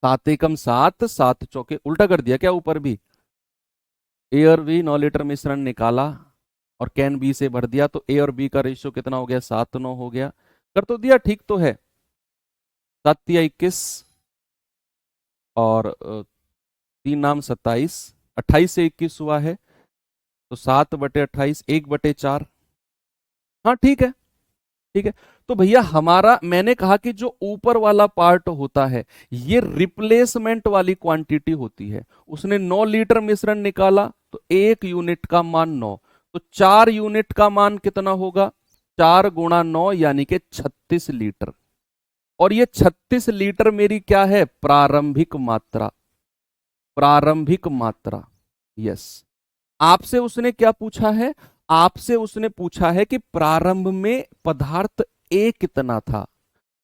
7 एकम 7, 7 चौके, उल्टा कर दिया क्या ऊपर भी? ए और बी 9 लीटर मिश्रण निकाला और कैन बी से भर दिया, तो ए और बी का रेशियो कितना हो गया? 7:9 हो गया। कर तो दिया, ठीक तो है। 7 या 21 और 3 नाम 27, 28 से 21 हुआ है, तो 7/28, 1/4। हाँ ठीक है, ठीक है। तो भैया हमारा, मैंने कहा कि जो ऊपर वाला पार्ट होता है ये रिप्लेसमेंट वाली क्वांटिटी होती है। उसने 9 लीटर मिश्रण निकाला तो 1 यूनिट का मान 9, तो 4 यूनिट का मान कितना होगा? 4 × 9 यानी कि 36 लीटर। और ये 36 लीटर मेरी क्या है? प्रारंभिक मात्रा, प्रारंभिक मात्रा। यस। आपसे उसने क्या पूछा है? आपसे उसने पूछा है कि प्रारंभ में पदार्थ ए कितना था।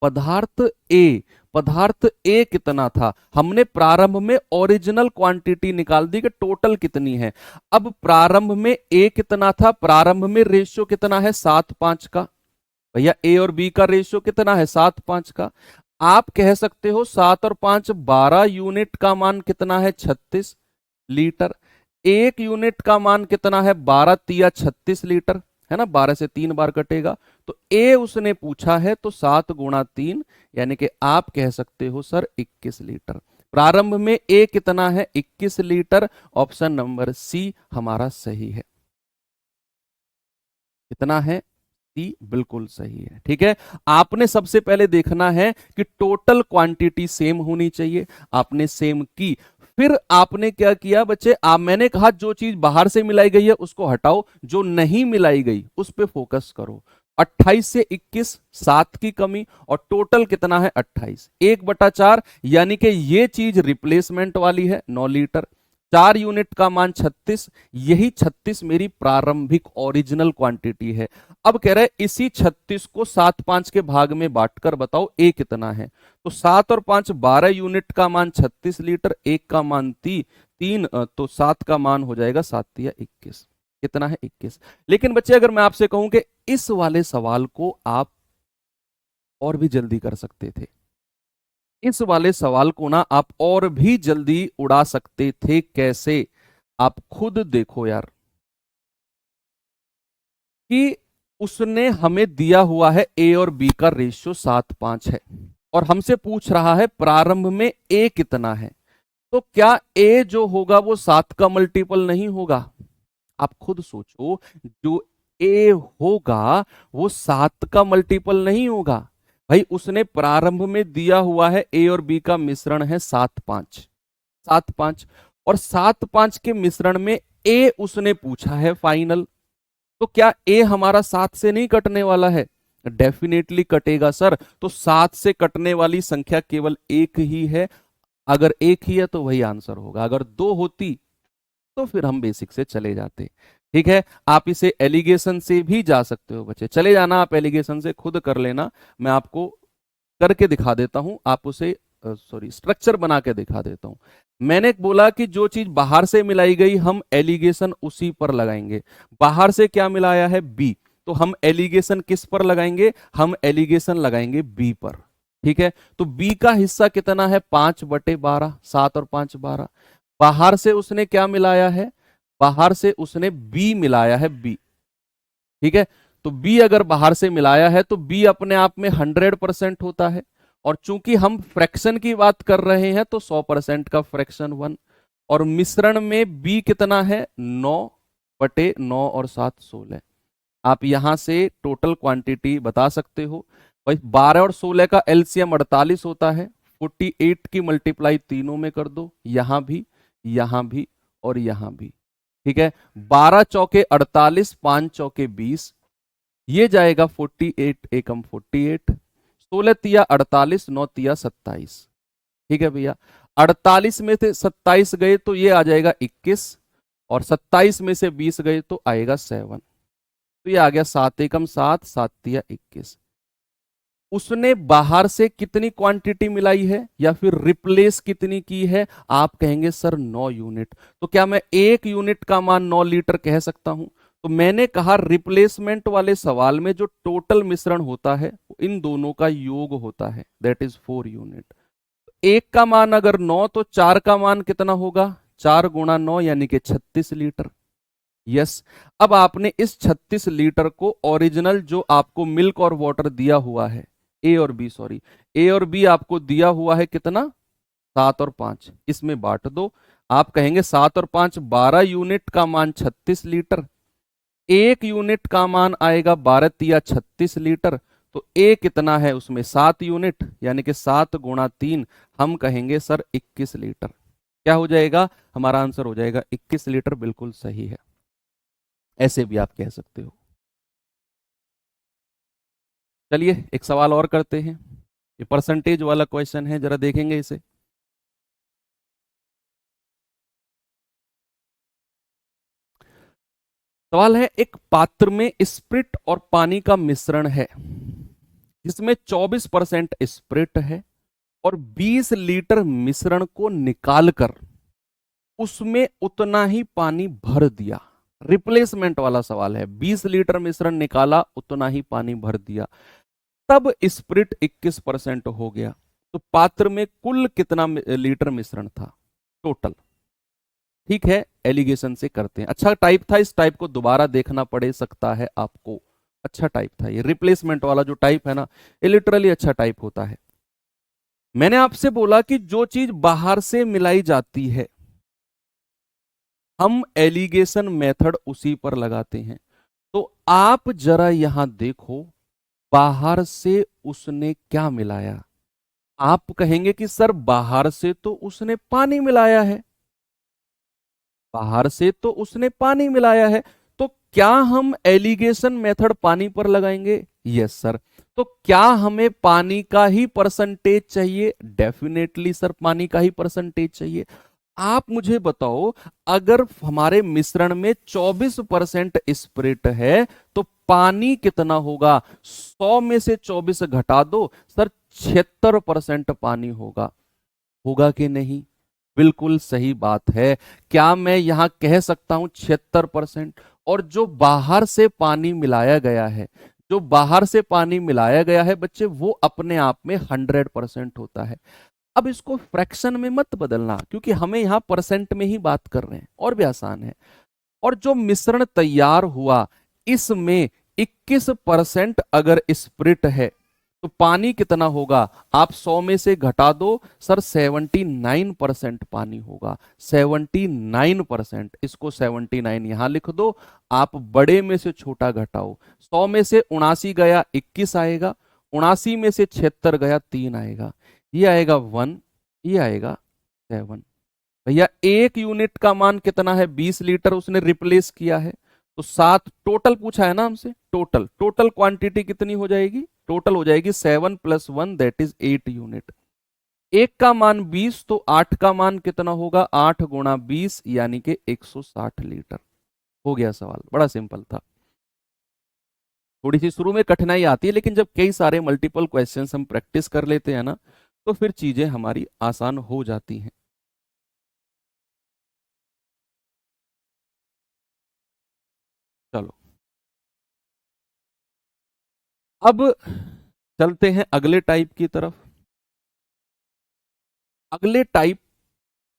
पदार्थ ए कितना था? हमने प्रारंभ में ओरिजिनल क्वांटिटी निकाल दी कि टोटल कितनी है। अब प्रारंभ में ए कितना था? प्रारंभ में रेशियो कितना है? 7:5 का। भैया ए और बी का रेशियो कितना है? 7:5 का। आप कह सकते हो 7 और 5 12 यूनिट का मान कितना है? 36 लीटर। 1 यूनिट का मान कितना है? 12 तिया 36 लीटर, है ना। 12 से 3 बार कटेगा, तो ए उसने पूछा है तो 7 × 3, यानी कि आप कह सकते हो सर 21 लीटर। प्रारंभ में ए कितना है? 21 लीटर। ऑप्शन नंबर सी हमारा सही है। कितना है? सी बिल्कुल सही है। ठीक है, आपने सबसे पहले देखना है कि टोटल क्वांटिटी सेम होनी चाहिए, आपने सेम की। फिर आपने क्या किया बच्चे? मैंने कहा जो चीज बाहर से मिलाई गई है उसको हटाओ, जो नहीं मिलाई गई उस पे फोकस करो। 28 से 21, 7 की कमी, और टोटल कितना है? 28, 1/4, यानी कि ये चीज रिप्लेसमेंट वाली है 9 लीटर। 4 यूनिट का मान 36, यही 36 मेरी प्रारंभिक ओरिजिनल क्वांटिटी है। अब कह रहे इसी 36 को 7/5 के भाग में बांटकर बताओ ए कितना है। तो 7 और 5 12 यूनिट का मान 36 लीटर, 1 का मान 3, तो 7 का मान हो जाएगा 7 या 21। कितना है 21। लेकिन बच्चे अगर मैं आपसे कहूं कि इस वाले सवाल को आप और भी जल्दी कर सकते थे, इस वाले सवाल को ना आप और भी जल्दी उड़ा सकते थे, कैसे? आप खुद देखो यार, कि उसने हमें दिया हुआ है ए और बी का रेशियो 7:5 है, और हमसे पूछ रहा है प्रारंभ में ए कितना है। तो क्या ए जो होगा वो 7 का मल्टीपल नहीं होगा? आप खुद सोचो, जो ए होगा वो 7 का मल्टीपल नहीं होगा। भाई उसने प्रारंभ में दिया हुआ है ए और बी का मिश्रण है 7:5, 7:5, और 7:5 के मिश्रण में ए उसने पूछा है फाइनल। तो क्या ए हमारा 7 से नहीं कटने वाला है? डेफिनेटली कटेगा सर। तो 7 से कटने वाली संख्या केवल एक ही है। अगर एक ही है तो वही आंसर होगा, अगर दो होती तो फिर हम बेसिक से चले जाते। ठीक है, आप इसे एलिगेशन से भी जा सकते हो बच्चे, चले जाना आप एलिगेशन से, खुद कर लेना। मैं आपको करके दिखा देता हूं, आप उसे स्ट्रक्चर बना के दिखा देता हूं। मैंने बोला कि जो चीज बाहर से मिलाई गई हम एलिगेशन उसी पर लगाएंगे। बाहर से क्या मिलाया है? बी, तो हम एलिगेशन किस पर लगाएंगे? हम एलिगेशन लगाएंगे बी पर। ठीक है, तो बी का हिस्सा कितना है? 5/12, 7 और 5 12। बाहर से उसने क्या मिलाया है? बाहर से उसने बी मिलाया है, बी। ठीक है, तो बी अगर बाहर से मिलाया है तो बी अपने आप में 100% होता है, और चूंकि हम फ्रैक्शन की बात कर रहे हैं तो 100% का फ्रैक्शन 1। और मिश्रण में बी कितना है? 9/9 और 7 16। आप यहां से टोटल क्वांटिटी बता सकते हो। भाई 12 और 16 का एलसीएम 48 होता है। 48 की मल्टीप्लाई तीनों में कर दो, यहां भी, यहां भी और यहां भी। ठीक है, 12 चौके 48, 5 चौके 20, ये जाएगा 48 एकम 48, 16 तिया 48, 9 तिया 27। ठीक है भैया, 48 में से 27 गए तो ये आ जाएगा 21, और 27 में से 20 गए तो आएगा 7। तो ये आ गया 7 एकम 7, 7 तिया 21। उसने बाहर से कितनी क्वांटिटी मिलाई है या फिर रिप्लेस कितनी की है? आप कहेंगे सर 9 यूनिट। तो क्या मैं 1 यूनिट का मान 9 लीटर कह सकता हूं? तो मैंने कहा रिप्लेसमेंट वाले सवाल में जो टोटल मिश्रण होता है इन दोनों का योग होता है, दैट इज 4 यूनिट। एक का मान अगर 9 तो 4 का मान कितना होगा? 4 गुणा 9 यानी कि 36 लीटर। यस, अब आपने इस 36 लीटर को ओरिजिनल जो आपको मिल्क और वाटर दिया हुआ है, ए और बी, सॉरी, ए और बी आपको दिया हुआ है कितना? 7 और 5, इसमें बांट दो। आप कहेंगे 7 और 5 12 यूनिट का मान 36 लीटर। 1 यूनिट का मान आएगा 12 तिया 36 लीटर। तो ए कितना है उसमें? 7 यूनिट, यानी कि 7 गुणा 3, हम कहेंगे सर 21 लीटर। क्या हो जाएगा? हमारा आंसर हो जाएगा 21 लीटर, बिल्कुल सही है। ऐसे भी आप कह सकते हो। चलिए एक सवाल और करते हैं, ये परसेंटेज वाला क्वेश्चन है, जरा देखेंगे इसे। सवाल है, एक पात्र में स्प्रिट और पानी का मिश्रण है जिसमें 24% स्प्रिट है, और 20 लीटर मिश्रण को निकालकर उसमें उतना ही पानी भर दिया। रिप्लेसमेंट वाला सवाल है, 20 लीटर मिश्रण निकाला, उतना ही पानी भर दिया, तब स्प्रिट 21% हो गया। तो पात्र में कुल कितना लीटर मिश्रण था टोटल? ठीक है, एलिगेशन से करते हैं। अच्छा टाइप था, इस टाइप को दोबारा देखना पड़े सकता है आपको। अच्छा टाइप था ये, रिप्लेसमेंट वाला जो टाइप है ना, ये लिटरली अच्छा टाइप होता है। मैंने आपसे बोला कि जो चीज बाहर से मिलाई जाती है हम एलिगेशन मेथड उसी पर लगाते हैं। तो आप जरा यहां देखो, बाहर से उसने क्या मिलाया? आप कहेंगे कि सर बाहर से तो उसने पानी मिलाया है, बाहर से तो उसने पानी मिलाया है, तो क्या हम एलिगेशन मेथड पानी पर लगाएंगे? Yes sir. तो क्या हमें पानी का ही परसेंटेज चाहिए? डेफिनेटली सर, पानी का ही परसेंटेज चाहिए। आप मुझे बताओ, अगर हमारे मिश्रण में 24% स्प्रिट है तो पानी कितना होगा? 100 में से 24 घटा दो सर, 76% पानी होगा। होगा कि नहीं? बिल्कुल सही बात है। क्या मैं यहां कह सकता हूं 76%? और जो बाहर से पानी मिलाया गया है, जो बाहर से पानी मिलाया गया है बच्चे, वो अपने आप में 100% होता है। अब इसको फ्रैक्शन में मत बदलना, क्योंकि हमें यहां परसेंट में ही बात कर रहे हैं, और भी आसान है। और जो मिश्रण तैयार हुआ, इसमें 21% अगर स्प्रिट है, तो पानी कितना होगा? आप 100 में से घटा दो सर, 79% पानी होगा। 79%, इसको 79 यहां लिख दो। आप बड़े में से छोटा घटाओ, 100 में से 79 गया 21 आएगा, 79 में से 76 गया 3 आएगा, ये आएगा 1, ये आएगा 7। भैया 1 यूनिट का मान कितना है? 20 लीटर उसने रिप्लेस किया है, तो 7 टोटल पूछा है ना हमसे। टोटल टोटल क्वांटिटी कितनी हो जाएगी? टोटल हो जाएगी 7 + 1 दैट इज 8 यूनिट। एक का मान 20, तो 8 का मान कितना होगा? 8 गुणा 20 यानी कि 160 लीटर। हो गया सवाल, बड़ा सिंपल था। थोड़ी सी शुरू में कठिनाई आती है, लेकिन जब कई सारे मल्टीपल क्वेश्चंस हम प्रैक्टिस कर लेते हैं ना, तो फिर चीजें हमारी आसान हो जाती हैं। चलो, अब चलते हैं अगले टाइप की तरफ। अगले टाइप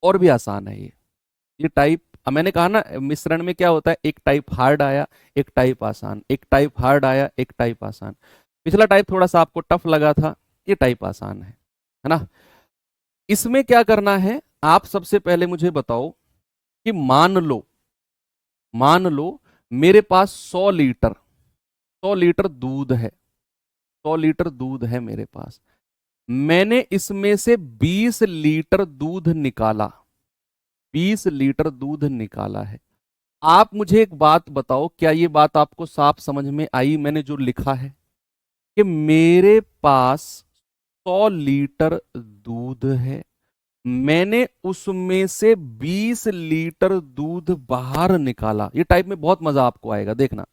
और भी आसान है ये टाइप। अब मैंने कहा ना, मिश्रण में क्या होता है, एक टाइप हार्ड आया, एक टाइप आसान, एक टाइप हार्ड आया, एक टाइप आसान। पिछला टाइप थोड़ा सा आपको टफ लगा था, ये टाइप आसान है ना। इसमें क्या करना है, आप सबसे पहले मुझे बताओ कि मान लो मेरे पास 100 लीटर, 100 लीटर दूध है, 100 लीटर दूध है मेरे पास। मैंने इसमें से 20 लीटर दूध निकाला, 20 लीटर दूध निकाला है। आप मुझे एक बात बताओ, क्या ये बात आपको साफ समझ में आई? मैंने जो लिखा है कि मेरे पास 100 लीटर दूध है, मैंने उसमें से 20 लीटर दूध बाहर निकाला। ये टाइप में बहुत मजा आपको आएगा, देखना।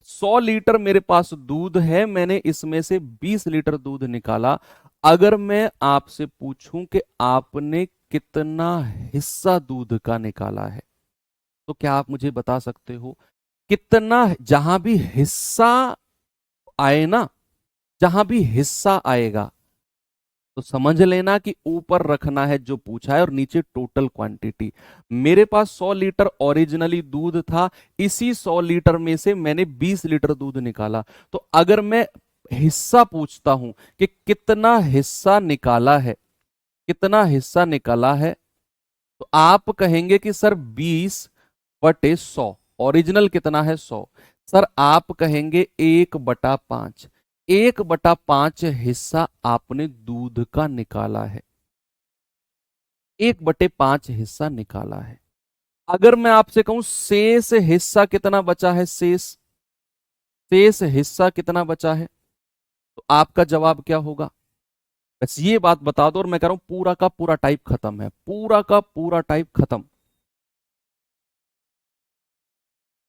100 लीटर मेरे पास दूध है, मैंने इसमें से 20 लीटर दूध निकाला। अगर मैं आपसे पूछूं कि आपने कितना हिस्सा दूध का निकाला है, तो क्या आप मुझे बता सकते हो कितना? जहां भी हिस्सा आए ना, जहां भी हिस्सा आएगा, तो समझ लेना कि ऊपर रखना है जो पूछा है और नीचे टोटल क्वांटिटी। मेरे पास 100 लीटर ओरिजिनली दूध था, इसी 100 लीटर में से मैंने 20 लीटर दूध निकाला। तो अगर मैं हिस्सा पूछता हूं कि कितना हिस्सा निकाला है, कितना हिस्सा निकाला है, तो आप कहेंगे कि सर 20/100। ओरिजिनल कितना है? 100। सर आप कहेंगे 1/5, 1/5 हिस्सा आपने दूध का निकाला है, 1/5 हिस्सा निकाला है। अगर मैं आपसे कहूं शेष हिस्सा कितना बचा है, शेष हिस्सा कितना बचा है, तो आपका जवाब क्या होगा? बस ये बात बता दो और मैं कह रहा हूं पूरा का पूरा टाइप खत्म है, पूरा का पूरा टाइप खत्म।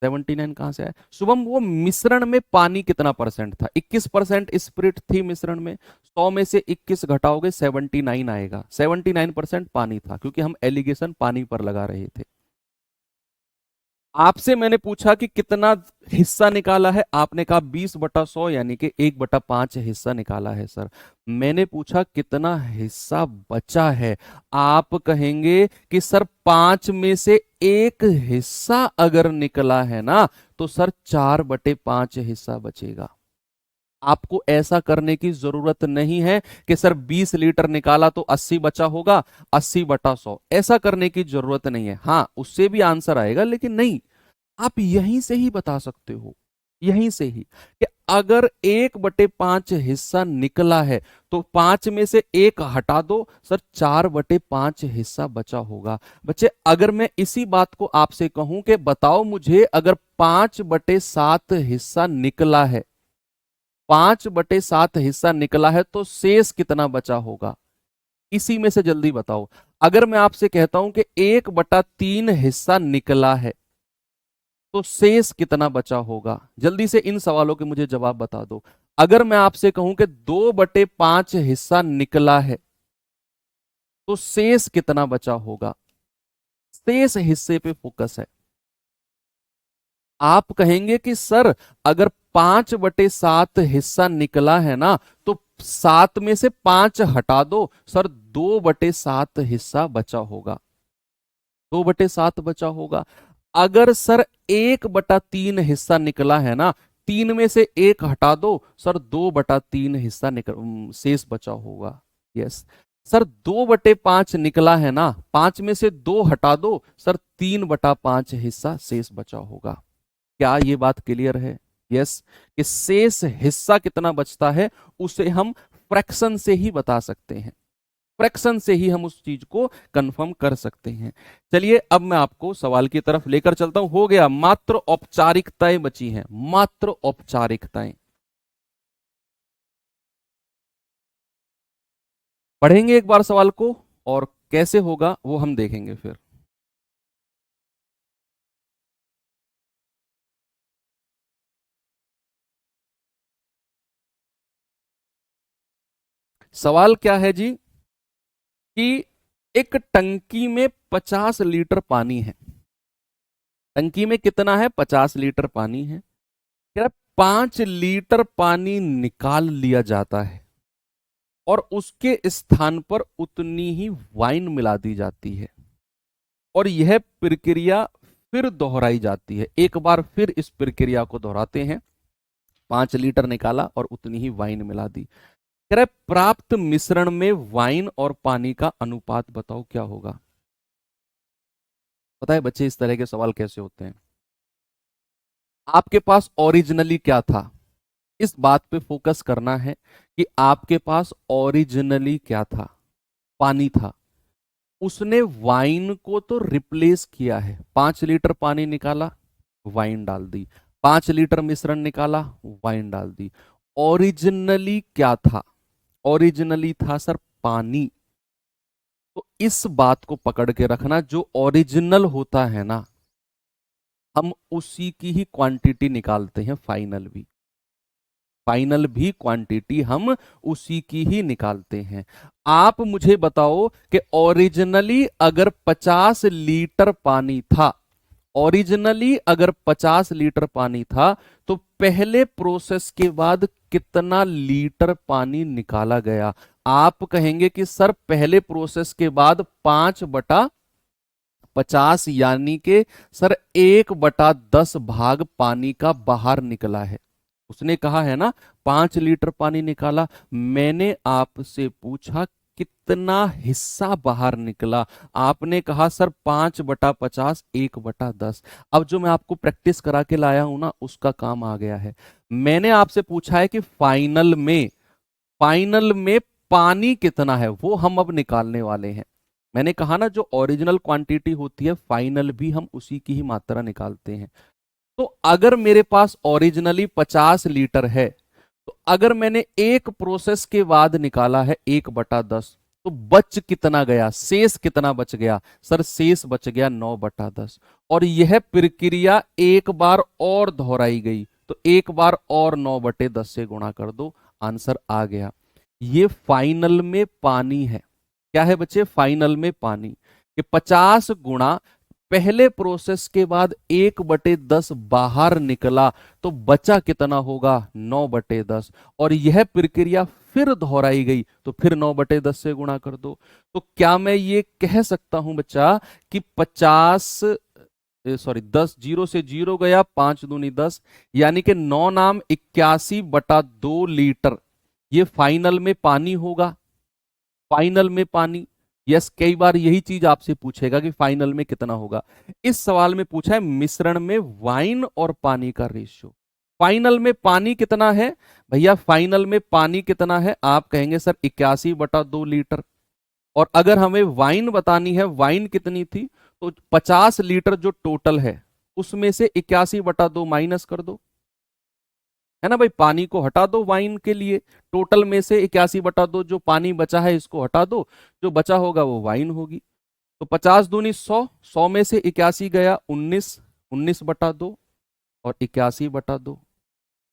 79 कहां से आया शुभम? वो मिश्रण में पानी कितना परसेंट था? 21% स्प्रिट थी मिश्रण में, 100 में से 21 घटाओगे 79 आएगा। 79% पानी था, क्योंकि हम एलिगेशन पानी पर लगा रहे थे। आपसे मैंने पूछा कि कितना हिस्सा निकाला है, आपने कहा 20/100 यानी कि 1/5 हिस्सा निकाला है सर। मैंने पूछा कितना हिस्सा बचा है, आप कहेंगे कि सर 5 में से 1 हिस्सा अगर निकला है ना, तो सर 4/5 हिस्सा बचेगा। आपको ऐसा करने की जरूरत नहीं है कि सर 20 लीटर निकाला तो 80 बचा होगा, 80/100, ऐसा करने की जरूरत नहीं है। हाँ, उससे भी आंसर आएगा, लेकिन नहीं, आप यहीं से ही बता सकते हो, यहीं से ही, कि अगर 1/5 हिस्सा निकला है, तो 5 में से 1 हटा दो सर, 4/5 हिस्सा बचा होगा। बच्चे, अगर मैं इसी बात को आपसे कहूं कि बताओ मुझे, अगर 5/7 हिस्सा निकला है, 5/7 हिस्सा निकला है, तो शेष कितना बचा होगा? इसी में से जल्दी बताओ। अगर मैं आपसे कहता हूं कि 1/3 हिस्सा निकला है, तो शेष कितना बचा होगा? जल्दी से इन सवालों के मुझे जवाब बता दो। अगर मैं आपसे कहूं कि 2/5 हिस्सा निकला है, तो शेष कितना बचा होगा, शेष हिस्से पे फोकस है। आप कहेंगे कि सर अगर 5/7 हिस्सा निकला है ना, तो 7 में से 5 हटा दो, सर 2/7 हिस्सा बचा होगा, 2/7 बचा होगा। अगर सर 1/3 हिस्सा निकला है ना, 3 में से 1 हटा दो, सर 2/3 हिस्सा शेष बचा होगा। यस सर 2/5 निकला है ना, 5 में से 2 हटा दो, सर 3/5 हिस्सा शेष बचा होगा। क्या ये बात क्लियर है? यस कि शेष हिस्सा कितना बचता है उसे हम फ्रैक्शन से ही बता सकते हैं, फ्रैक्शन से ही हम उस चीज को कंफर्म कर सकते हैं। चलिए अब मैं आपको सवाल की तरफ लेकर चलता हूं। हो गया, मात्र औपचारिकताएं बची हैं, मात्र औपचारिकताएं। पढ़ेंगे एक बार सवाल को और कैसे होगा वो हम देखेंगे फिर। सवाल क्या है जी कि एक टंकी में 50 लीटर पानी है। टंकी में कितना है, 50 लीटर पानी है। क्या 5 लीटर पानी निकाल लिया जाता है और उसके स्थान पर उतनी ही वाइन मिला दी जाती है, और यह प्रक्रिया फिर दोहराई जाती है। एक बार फिर इस प्रक्रिया को दोहराते हैं। 5 लीटर निकाला और उतनी ही वाइन मिला दी। कह रहे प्राप्त मिश्रण में वाइन और पानी का अनुपात बताओ क्या होगा। पता है बच्चे इस तरह के सवाल कैसे होते हैं। आपके पास ओरिजिनली क्या था, इस बात पे फोकस करना है कि आपके पास ओरिजिनली क्या था, पानी था। उसने वाइन को तो रिप्लेस किया है। 5 लीटर पानी निकाला, वाइन डाल दी। 5 लीटर मिश्रण निकाला, वाइन डाल दी। ओरिजिनली क्या था, ओरिजिनली था सर पानी। तो इस बात को पकड़ के रखना, जो ओरिजिनल होता है ना, हम उसी की ही क्वांटिटी निकालते हैं फाइनल भी। फाइनल भी क्वांटिटी हम उसी की ही निकालते हैं। आप मुझे बताओ कि ओरिजिनली अगर 50 लीटर पानी था, ओरिजिनली अगर 50 लीटर पानी था, तो पहले प्रोसेस के बाद कितना लीटर पानी निकाला गया। आप कहेंगे कि सर पहले प्रोसेस के बाद 5/50 यानी कि सर 1/10 भाग पानी का बाहर निकला है। उसने कहा है ना 5 लीटर पानी निकाला, मैंने आपसे पूछा कितना हिस्सा बाहर निकला। आपने कहा सर 5/50, 1/10। अब जो मैं आपको प्रैक्टिस करा के लाया हूं ना, उसका काम आ गया है। मैंने आपसे पूछा है कि फाइनल में, फाइनल में पानी कितना है, वो हम अब निकालने वाले हैं। मैंने कहा ना जो ओरिजिनल क्वांटिटी होती है, फाइनल भी हम उसी की ही मात्रा निकालते हैं। तो अगर मेरे पास ओरिजिनली 50 लीटर है, तो अगर मैंने एक प्रोसेस के बाद निकाला है 1/10, तो बच कितना गया, शेष कितना बच गया, सर शेष बच गया 9/10। और यह प्रक्रिया एक बार और दोहराई गई, तो एक बार और 9/10 से गुणा कर दो, आंसर आ गया। ये फाइनल में पानी है। क्या है बच्चे, फाइनल में पानी। कि 50 गुणा पहले प्रोसेस के बाद 1/10 बाहर निकला, तो बचा कितना होगा, 9/10। और यह प्रक्रिया फिर दोहराई गई, तो फिर 9/10 से गुणा कर दो। तो क्या मैं ये कह सकता हूं बच्चा कि 10, 0 से 0 गया, 5 दूनी 10, यानी कि 9 नाम 81/2 लीटर ये फाइनल में पानी होगा। फाइनल में पानी, यस कई बार यही चीज आपसे पूछेगा कि फाइनल में कितना होगा। इस सवाल में पूछा है मिश्रण में वाइन और पानी का रेशियो। फाइनल में पानी कितना है भैया, फाइनल में पानी कितना है, आप कहेंगे सर 81/2 लीटर। और अगर हमें वाइन बतानी है, वाइन कितनी थी, तो 50 लीटर जो टोटल है उसमें से 81/2 माइनस कर दो, है ना भाई। पानी को हटा दो वाइन के लिए, टोटल में से 81/2 जो पानी बचा है इसको हटा दो, जो बचा होगा वो वाइन होगी। तो 50 दूनी 100, 100 में से 81 गया 19, 19/2 और 81/2।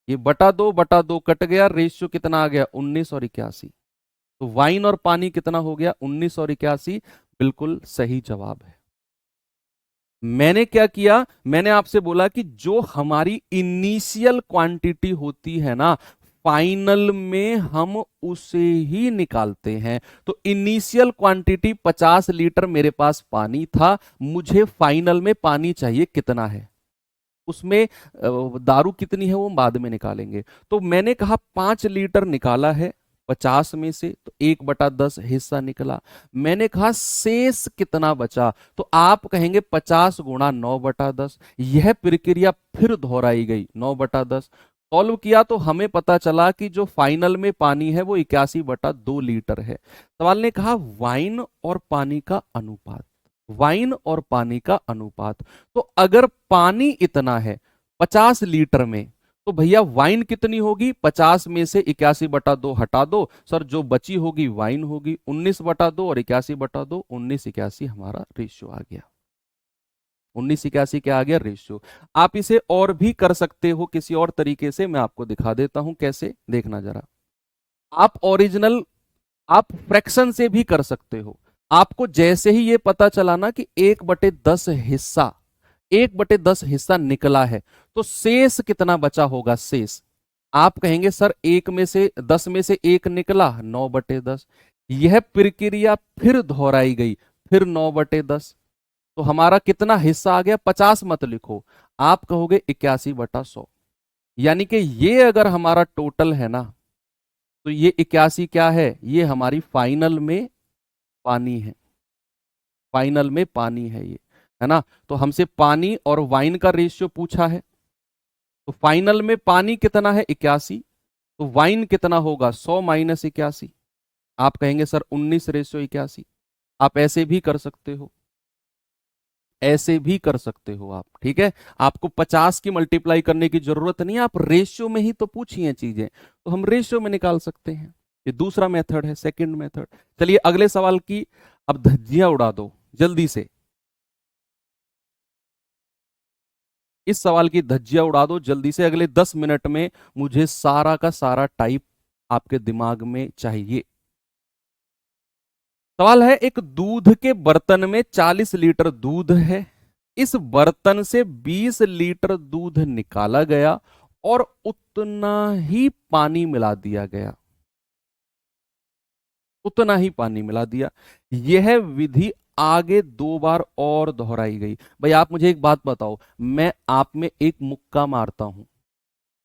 ये बटा 2 कट गया, रेशियो कितना आ गया 19 और 81। तो वाइन और पानी कितना हो गया? 19 और 81, बिल्कुल सही जवाब है। मैंने क्या किया, मैंने आपसे बोला कि जो हमारी इनिशियल क्वांटिटी होती है ना, फाइनल में हम उसे ही निकालते हैं। तो इनिशियल क्वांटिटी 50 लीटर मेरे पास पानी था, मुझे फाइनल में पानी चाहिए कितना है, उसमें दारू कितनी है वो बाद में निकालेंगे। तो मैंने कहा 5 लीटर निकाला है 50 में से, तो 1/10 हिस्सा निकला। मैंने कहा शेष कितना बचा, तो आप कहेंगे 50 गुणा 9/10। यह प्रक्रिया फिर दोहराई गई 9/10। सॉल्व किया तो हमें पता चला कि जो फाइनल में पानी है वो 81/2 लीटर है। सवाल ने कहा वाइन और पानी का अनुपात, वाइन और पानी का अनुपात। तो अगर पानी इतना है 50 लीटर में, तो भैया वाइन कितनी होगी? 50 में से 81/2 हटा दो सर, जो बची होगी वाइन होगी। 19/2 और 81/2, 1981 हमारा रेशियो आ गया। 1981 क्या आ गया? रेशियो। आप इसे और भी कर सकते हो किसी और तरीके से, मैं आपको दिखा देता हूं कैसे, देखना जरा। आप ओरिजिनल, आप फ्रैक्शन से भी कर सकते हो। आपको जैसे ही ये पता चला ना कि 1/10 हिस्सा, 1/10 हिस्सा निकला है, तो शेष कितना बचा होगा? शेष आप कहेंगे सर 1 में से 10 में से 1 निकला, 9/10। यह प्रक्रिया फिर दोहराई गई, फिर 9/10। तो हमारा कितना हिस्सा आ गया? 50 मत लिखो, आप कहोगे 81/100। यानी कि ये अगर हमारा टोटल है ना, तो ये 81 क्या है? ये हमारी फाइनल में पानी है, फाइनल में पानी है ये, है ना। तो हमसे पानी और वाइन का रेशियो पूछा है, तो फाइनल में पानी कितना है? 81। तो वाइन कितना होगा? 100 - 81। आप कहेंगे सर 19/81। आप ऐसे भी कर सकते हो, ऐसे भी कर सकते हो आप, ठीक है। आपको 50 की मल्टीप्लाई करने की जरूरत नहीं है, आप रेशियो में ही तो पूछी हैं चीजें, तो हम रेशियो में निकाल सकते हैं। ये दूसरा मेथड है, सेकंड मेथड। चलिए अगले सवाल की अब धज्जियां उड़ा दो जल्दी से, इस सवाल की धज्जियां उड़ा दो जल्दी से। अगले 10 मिनट में मुझे सारा का सारा टाइप आपके दिमाग में चाहिए। सवाल है, एक दूध के बर्तन में 40 लीटर दूध है, इस बर्तन से 20 लीटर दूध निकाला गया और उतना ही पानी मिला दिया गया, उतना ही पानी मिला दिया। यह विधि आगे 2 बार और दोहराई गई। भाई आप मुझे एक बात बताओ, मैं आप में एक मुक्का मारता हूं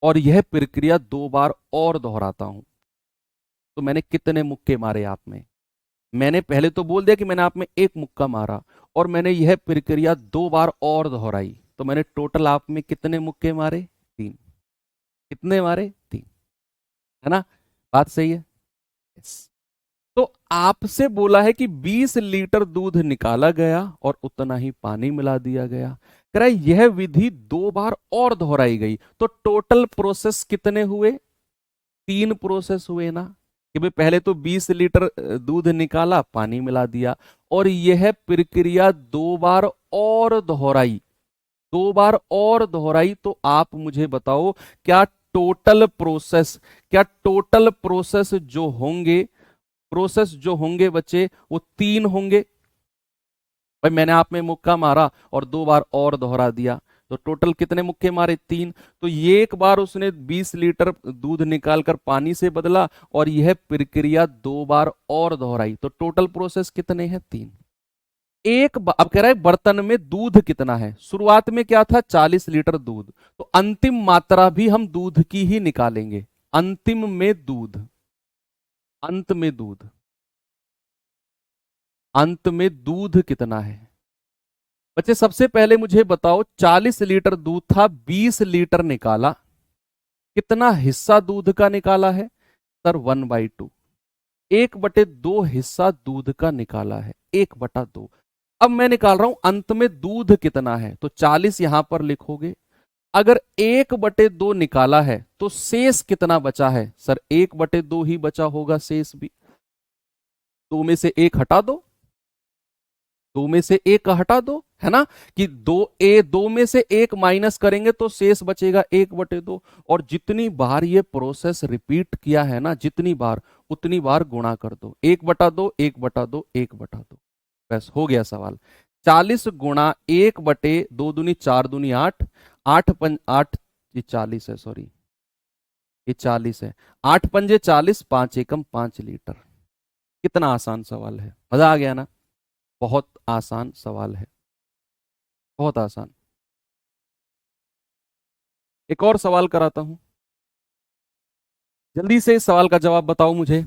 और यह प्रक्रिया 2 बार और दोहराता हूं, तो मैंने कितने मुक्के मारे आप में? मैंने पहले तो बोल दिया कि मैंने आप में एक मुक्का मारा, और मैंने यह प्रक्रिया 2 बार और दोहराई, तो मैंने टोटल आप में कितने मुक्के मारे? 3। कितने मारे? 3, है ना। बात सही है। yes. तो आपसे बोला है कि 20 लीटर दूध निकाला गया और उतना ही पानी मिला दिया गया। कह रहा है यह विधि 2 बार और दोहराई गई, तो टोटल प्रोसेस कितने हुए? 3 प्रोसेस हुए ना, कि भाई पहले तो 20 लीटर दूध निकाला, पानी मिला दिया, और यह प्रक्रिया 2 बार और दोहराई, 2 बार और दोहराई। तो आप मुझे बताओ क्या टोटल प्रोसेस, क्या टोटल प्रोसेस जो होंगे, प्रोसेस जो होंगे बच्चे वो 3 होंगे। भाई मैंने आप में मुक्का मारा और 2 बार और दोहरा दिया, तो टोटल कितने मुक्के मारे? 3। तो ये एक बार उसने 20 लीटर दूध निकालकर पानी से बदला और यह प्रक्रिया 2 बार और दोहराई, तो टोटल प्रोसेस कितने हैं? 3। अब कह रहा है बर्तन में दूध कितना है। शुरुआत में क्या था? 40 लीटर दूध, तो अंतिम मात्रा भी हम दूध की ही निकालेंगे। अंतिम में दूध, अंत में दूध, अंत में दूध कितना है? बच्चे सबसे पहले मुझे बताओ, 40 लीटर दूध था, 20 लीटर निकाला, कितना हिस्सा दूध का निकाला है? सर 1/2, 1/2 हिस्सा दूध का निकाला है, 1/2। अब मैं निकाल रहा हूं अंत में दूध कितना है, तो 40 यहां पर लिखोगे। अगर 1/2 निकाला है तो शेष कितना बचा है? सर 1/2 ही बचा होगा, शेष भी। 2 में से 1 हटा दो, 2 में से 1 हटा दो, है ना, कि दो में से एक माइनस करेंगे तो शेष बचेगा 1/2। और जितनी बार ये प्रोसेस रिपीट किया है ना, जितनी बार उतनी बार गुणा कर दो, 1/2, 1/2, 1/2। बस हो गया सवाल। 40 गुणा 1/2 दूनी 4 दूनी 8, 8 ये 40 है, सॉरी ये 40 है, 8 पंजे 40, 5 एकम 5 लीटर। कितना आसान सवाल है, मजा आ गया ना। बहुत आसान सवाल है, बहुत आसान। एक और सवाल कराता हूं, जल्दी से इस सवाल का जवाब बताओ मुझे।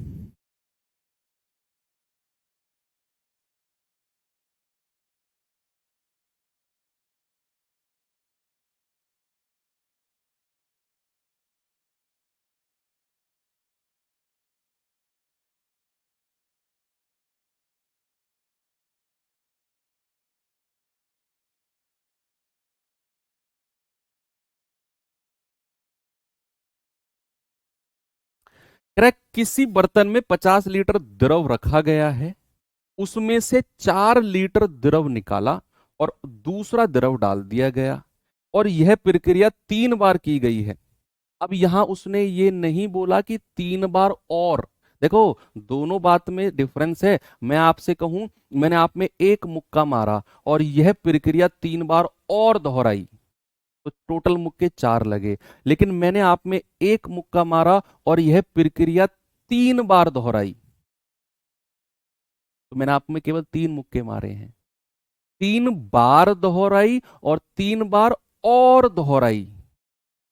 कह रहा है, किसी बर्तन में 50 लीटर द्रव रखा गया है, उसमें से 4 लीटर द्रव निकाला और दूसरा द्रव डाल दिया गया, और यह प्रक्रिया 3 बार की गई है। अब यहां उसने ये नहीं बोला कि 3 बार और। देखो, दोनों बात में डिफरेंस है। मैं आपसे कहूं, मैंने आप में एक मुक्का मारा और यह प्रक्रिया 3 बार और दोहराई, तो टोटल मुक्के 4 लगे। लेकिन मैंने आप में एक मुक्का मारा और यह प्रक्रिया 3 बार दोहराई, तो मैंने आप में केवल 3 मुक्के मारे हैं। 3 बार दोहराई और 3 बार और दोहराई,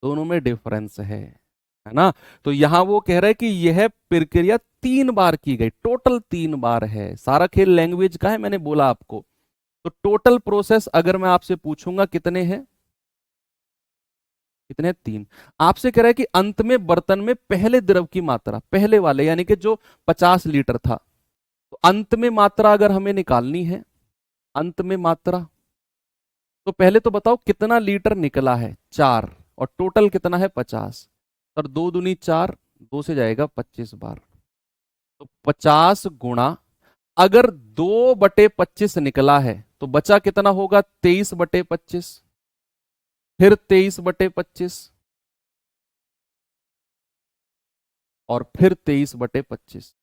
दोनों में डिफरेंस है ना। तो यहां वो कह रहा है कि यह प्रक्रिया 3 बार की गई, टोटल 3 बार है। सारा खेल लैंग्वेज का है, मैंने बोला आपको। तो टोटल प्रोसेस अगर मैं आपसे पूछूंगा कितने हैं, कितने? 3। आपसे कह रहा है कि अंत में बर्तन में पहले द्रव की मात्रा, पहले वाले यानी कि जो 50 लीटर था, तो अंत में मात्रा अगर हमें निकालनी है, अंत में मात्रा, तो पहले तो बताओ कितना लीटर निकला है, 4, और टोटल कितना है 50। और 2 दूनी 4, 2 से जाएगा 25 बार। तो 50 गुणा, अगर 2/25 निकला है तो बचा कितना होगा, 23/25, फिर 23/25, और फिर 23/25।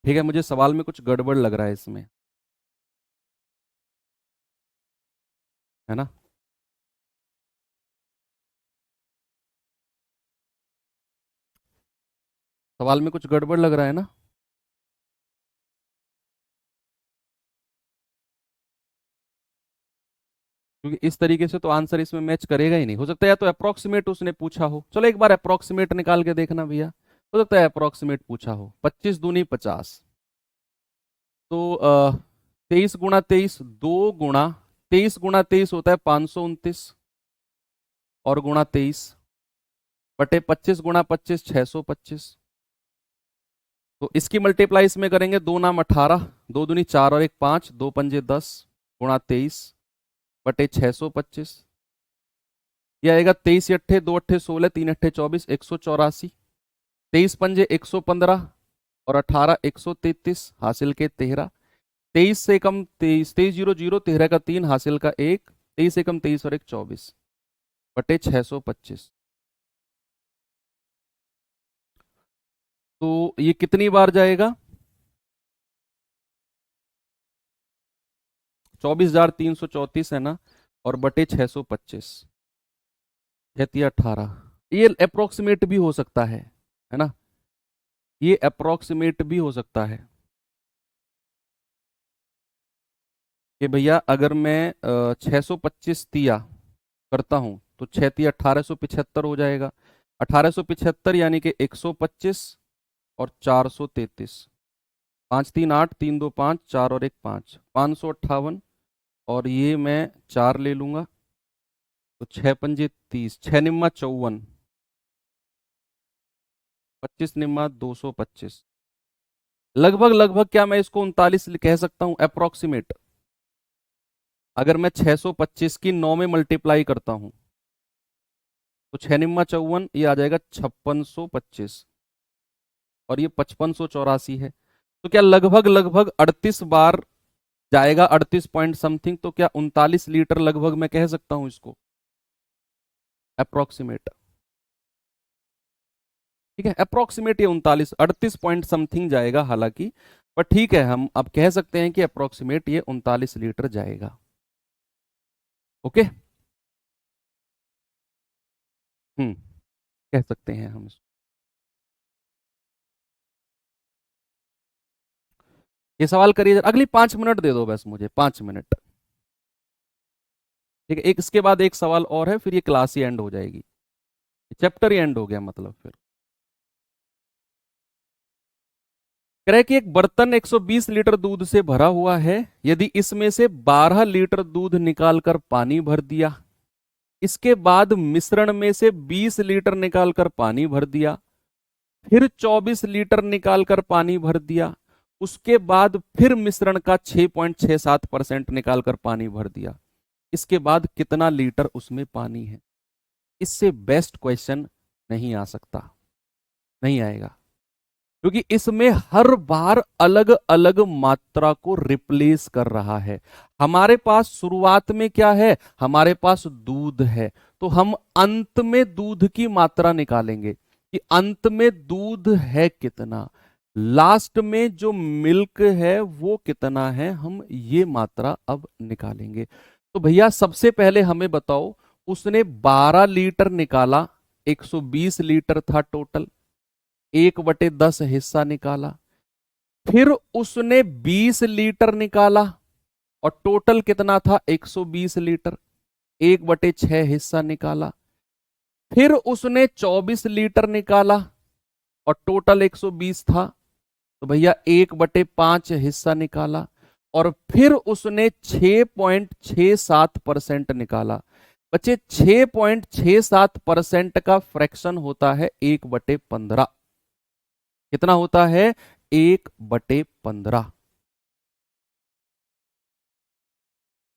ठीक है, मुझे सवाल में कुछ गड़बड़ लग रहा है इसमें, है ना। सवाल में कुछ गड़बड़ लग रहा है ना। क्योंकि इस तरीके से तो आंसर इसमें मैच करेगा ही नहीं। हो सकता है या तो अप्रोक्सीमेट उसने पूछा हो, चलो एक बार अप्रोक्सीमेट निकाल के देखना भैया। हो सकता है अप्रोक्सीमेट पूछा हो। 25 दूनी 50, तो 23 गुणा 23, 2 गुणा 23 होता है 529, और गुणा 23/25 गुणा 25, 625। तो इसकी मल्टीप्लाई इसमें करेंगे, 2 नाम 18, 2 दूनी 4 और 1 5, 2 पंजे 10, गुणा 23/625। यह आएगा 23 2 अट्ठे 16, 3 अट्ठे 24, 184। 23 पंजे 115, और 18 133, हासिल के 13। 23 से कम 23, 23 जीरो जीरो, 13 का 3, हासिल का 1। 23 से कम 23 और 1 24/625। तो ये कितनी बार जाएगा, 24,334 है ना, और बटे 625, 18। ये अप्रोक्सीमेट भी हो सकता है ना, ये अप्रोक्सीमेट भी हो सकता है कि भैया अगर मैं 625 तिया करता हूं तो 6 तिया 1875 हो जाएगा। 1875 यानी कि 125 और 433, 5 3 8, 3 2 5, 4 और 1 5, 558। और ये मैं 4 ले लूंगा, तो 6 पंजे 30, 6 निम्मा 54, 25 निम्मा 225। लगभग लगभग क्या मैं इसको 39 कह सकता हूं, अप्रोक्सीमेट। अगर मैं 625 की 9 में मल्टीप्लाई करता हूं तो 6 निम्मा 54, ये आ जाएगा 5625, और ये 5584 है। तो क्या लगभग लगभग 38 बार जाएगा, 38 पॉइंट समथिंग, तो क्या 39 लीटर लगभग मैं कह सकता हूं इसको, अप्रोक्सीमेट। ठीक है, अप्रोक्सीमेट ये 39 38 पॉइंट समथिंग जाएगा हालांकि, पर ठीक है, हम अब कह सकते हैं कि अप्रोक्सीमेट ये 39 लीटर जाएगा। ओके। हम्म, कह सकते हैं हम इसको। ये सवाल करिए, अगली 5 मिनट दे दो बस मुझे, 5 मिनट। ठीक है, एक इसके बाद एक सवाल और है, फिर ये क्लास ही एंड हो जाएगी, चैप्टर ही एंड हो गया मतलब फिर। कह रहा है कि एक बर्तन 120 लीटर दूध से भरा हुआ है, यदि इसमें से 12 लीटर दूध निकालकर पानी भर दिया, इसके बाद मिश्रण में से 20 लीटर निकालकर पानी भर दिया, फिर 24 लीटर निकालकर पानी भर दिया, उसके बाद फिर मिश्रण का 6.67% निकालकर पानी भर दिया, इसके बाद कितना लीटर उसमें पानी है। इससे बेस्ट क्वेश्चन नहीं आ सकता, नहीं आएगा, क्योंकि इसमें हर बार अलग अलग मात्रा को रिप्लेस कर रहा है। हमारे पास शुरुआत में क्या है, हमारे पास दूध है, तो हम अंत में दूध की मात्रा निकालेंगे कि अंत में दूध है कितना, लास्ट में जो मिल्क है वो कितना है, हम ये मात्रा अब निकालेंगे। तो भैया सबसे पहले हमें बताओ, उसने 12 लीटर निकाला, 120 लीटर था टोटल, 1/10 हिस्सा निकाला, फिर उसने 20 लीटर निकाला और टोटल कितना था 120 लीटर, 1/6 हिस्सा निकाला, फिर उसने 24 लीटर निकाला और टोटल 120 था, तो भैया 1/5 हिस्सा निकाला, और फिर उसने 6.67% निकाला। बच्चे 6.67% का फ्रैक्शन होता है 1/15। कितना होता है, 1/15।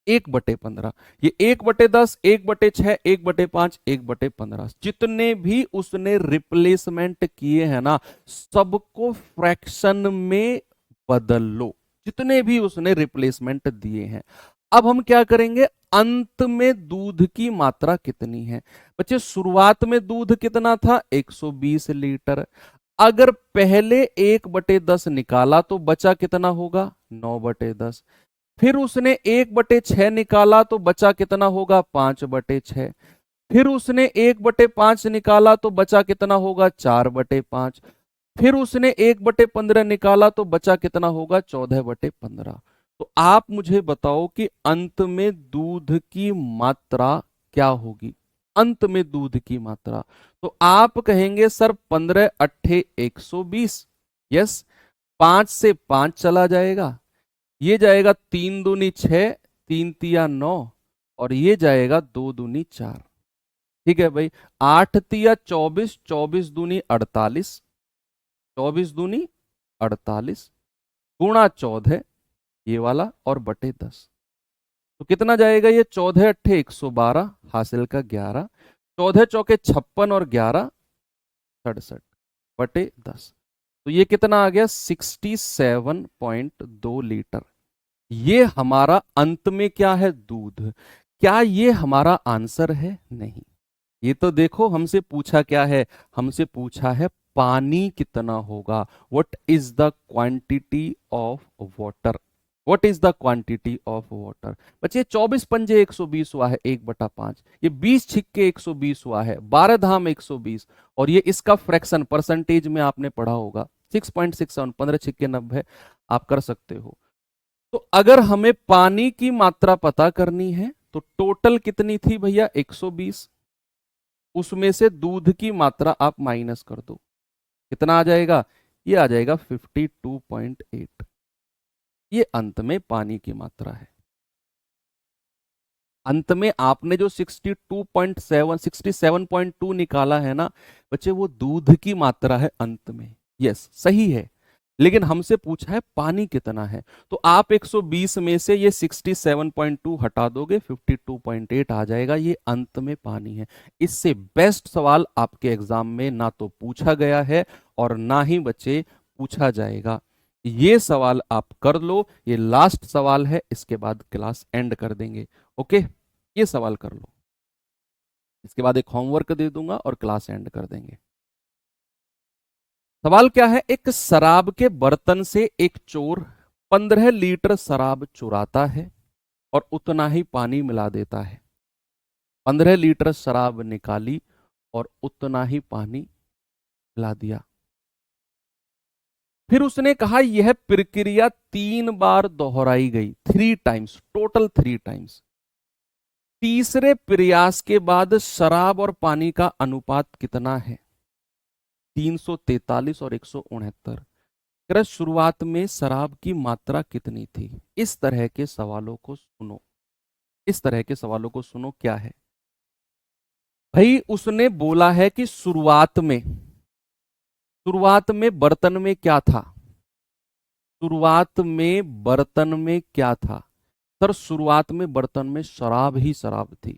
1/15, ये 1/10, 1/6, 1/5, 1/15, जितने भी उसने रिप्लेसमेंट किए हैं ना, सबको फ्रैक्शन में बदल लो, जितने भी उसने रिप्लेसमेंट दिए हैं। अब हम क्या करेंगे, अंत में दूध की मात्रा कितनी है। बच्चे शुरुआत में दूध कितना था, 120 लीटर। अगर पहले 1/10 निकाला तो बचा कितना होगा, 9/10। फिर उसने 1/6 निकाला तो बचा कितना होगा, 5/6। फिर उसने 1/5 निकाला तो बचा कितना होगा, 4/5। फिर उसने 1/15 निकाला तो बचा कितना होगा, 14/15। तो आप मुझे बताओ कि अंत में दूध की मात्रा क्या होगी, अंत में दूध की मात्रा। तो आप कहेंगे सर 15 अट्ठे 120, यस, 5 से 5 चला जाएगा, ये जाएगा 3 दूनी 6, 3 तिया 9, और ये जाएगा 2 दूनी 4। ठीक है भाई, 8 तिया 24, 24 दूनी 48, 24 दूनी 48, गुणा 14 ये वाला, और बटे 10। तो कितना जाएगा ये, 14 अट्ठे 112, हासिल का 11, 14 चौके 56 और 11 67 बटे 10। तो ये कितना आ गया, 67.2 लीटर। ये हमारा अंत में क्या है, दूध। क्या ये हमारा आंसर है, नहीं। ये तो देखो हमसे पूछा क्या है, हमसे पूछा है पानी कितना होगा, what is the quantity of water, what is the quantity of water. बच्चे 24 पंजे 120 हुआ है 1/5, ये 20 छिक्के 120 हुआ है, 12 धाम 120, और ये इसका फ्रैक्शन परसेंटेज में आपने पढ़ा होगा 6.67, 15 छिक्के 90, आप कर सकते हो। तो अगर हमें पानी की मात्रा पता करनी है तो टोटल कितनी थी भैया, 120, उसमें से दूध की मात्रा आप माइनस कर दो, कितना आ जाएगा, ये आ जाएगा 52.8। ये अंत में पानी की मात्रा है। अंत में आपने जो 62.7 67.2 निकाला है ना बच्चे, वो दूध की मात्रा है अंत में, यस सही है, लेकिन हमसे पूछा है पानी कितना है। तो आप 120 में से ये 67.2 हटा दोगे, 52.8 आ जाएगा, ये अंत में पानी है। इससे बेस्ट सवाल आपके एग्जाम में ना तो पूछा गया है और ना ही बच्चे पूछा जाएगा। ये सवाल आप कर लो, ये लास्ट सवाल है, इसके बाद क्लास एंड कर देंगे। ओके, ये सवाल कर लो, इसके बाद एक होमवर्क दे दूंगा और क्लास एंड कर देंगे। सवाल क्या है? एक शराब के बर्तन से एक चोर 15 लीटर शराब चुराता है और उतना ही पानी मिला देता है। 15 लीटर शराब निकाली और उतना ही पानी मिला दिया। फिर उसने कहा यह प्रक्रिया 3 बार दोहराई गई, 3 टाइम्स, टोटल 3 टाइम्स। तीसरे प्रयास के बाद शराब और पानी का अनुपात कितना है? 343 और 169। शुरुआत में शराब की मात्रा कितनी थी? इस तरह के सवालों को सुनो, इस तरह के सवालों को सुनो। क्या है भाई? उसने बोला है कि शुरुआत में बर्तन में क्या था? शुरुआत में बर्तन में क्या था? सर शुरुआत में बर्तन में शराब ही शराब थी,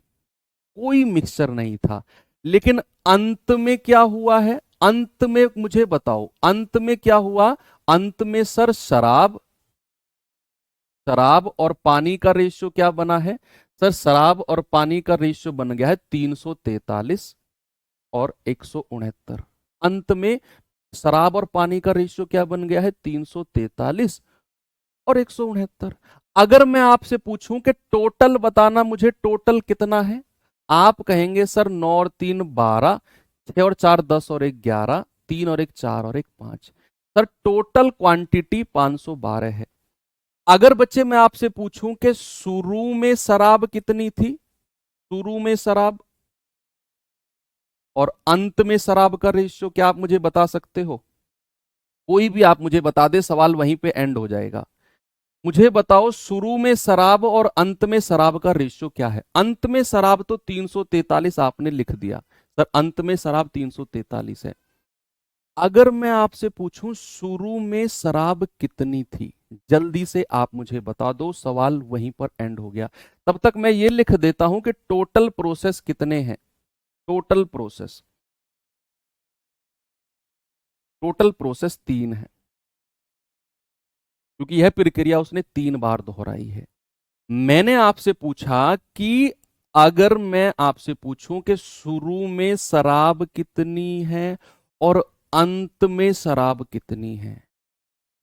कोई मिक्सचर नहीं था। लेकिन अंत में क्या हुआ है? अंत में मुझे बताओ, अंत में क्या हुआ? अंत में सर शराब और पानी का रेशियो क्या बना है? सर शराब और पानी का रेशियो बन गया है 343 और 169। अंत में शराब और पानी का रेशियो क्या बन गया है? 343 और 169। अगर मैं आपसे पूछूं कि टोटल बताना, मुझे टोटल कितना है, आप कहेंगे सर 9 और 3 12, 6 और 4 10 और 1 11, 3 और 1 4 और 1 5। सर टोटल क्वांटिटी 512 है। अगर बच्चे मैं आपसे पूछूं कि शुरू में शराब कितनी थी, शुरू में शराब और अंत में शराब का रेशियो क्या आप मुझे बता सकते हो? कोई भी आप मुझे बता दे, सवाल वहीं पे एंड हो जाएगा। मुझे बताओ शुरू में शराब और अंत में शराब का रेशियो क्या है? अंत में शराब तो 343 आपने लिख दिया, सर अंत में शराब 343 है। अगर मैं आपसे पूछूं शुरू में शराब कितनी थी, जल्दी से आप मुझे बता दो, सवाल वहीं पर एंड हो गया। तब तक मैं ये लिख देता हूं कि टोटल प्रोसेस कितने हैं। टोटल प्रोसेस 3 है, क्योंकि यह प्रक्रिया उसने 3 बार दोहराई है। मैंने आपसे पूछा कि अगर मैं आपसे पूछूं कि शुरू में शराब कितनी है और अंत में शराब कितनी है।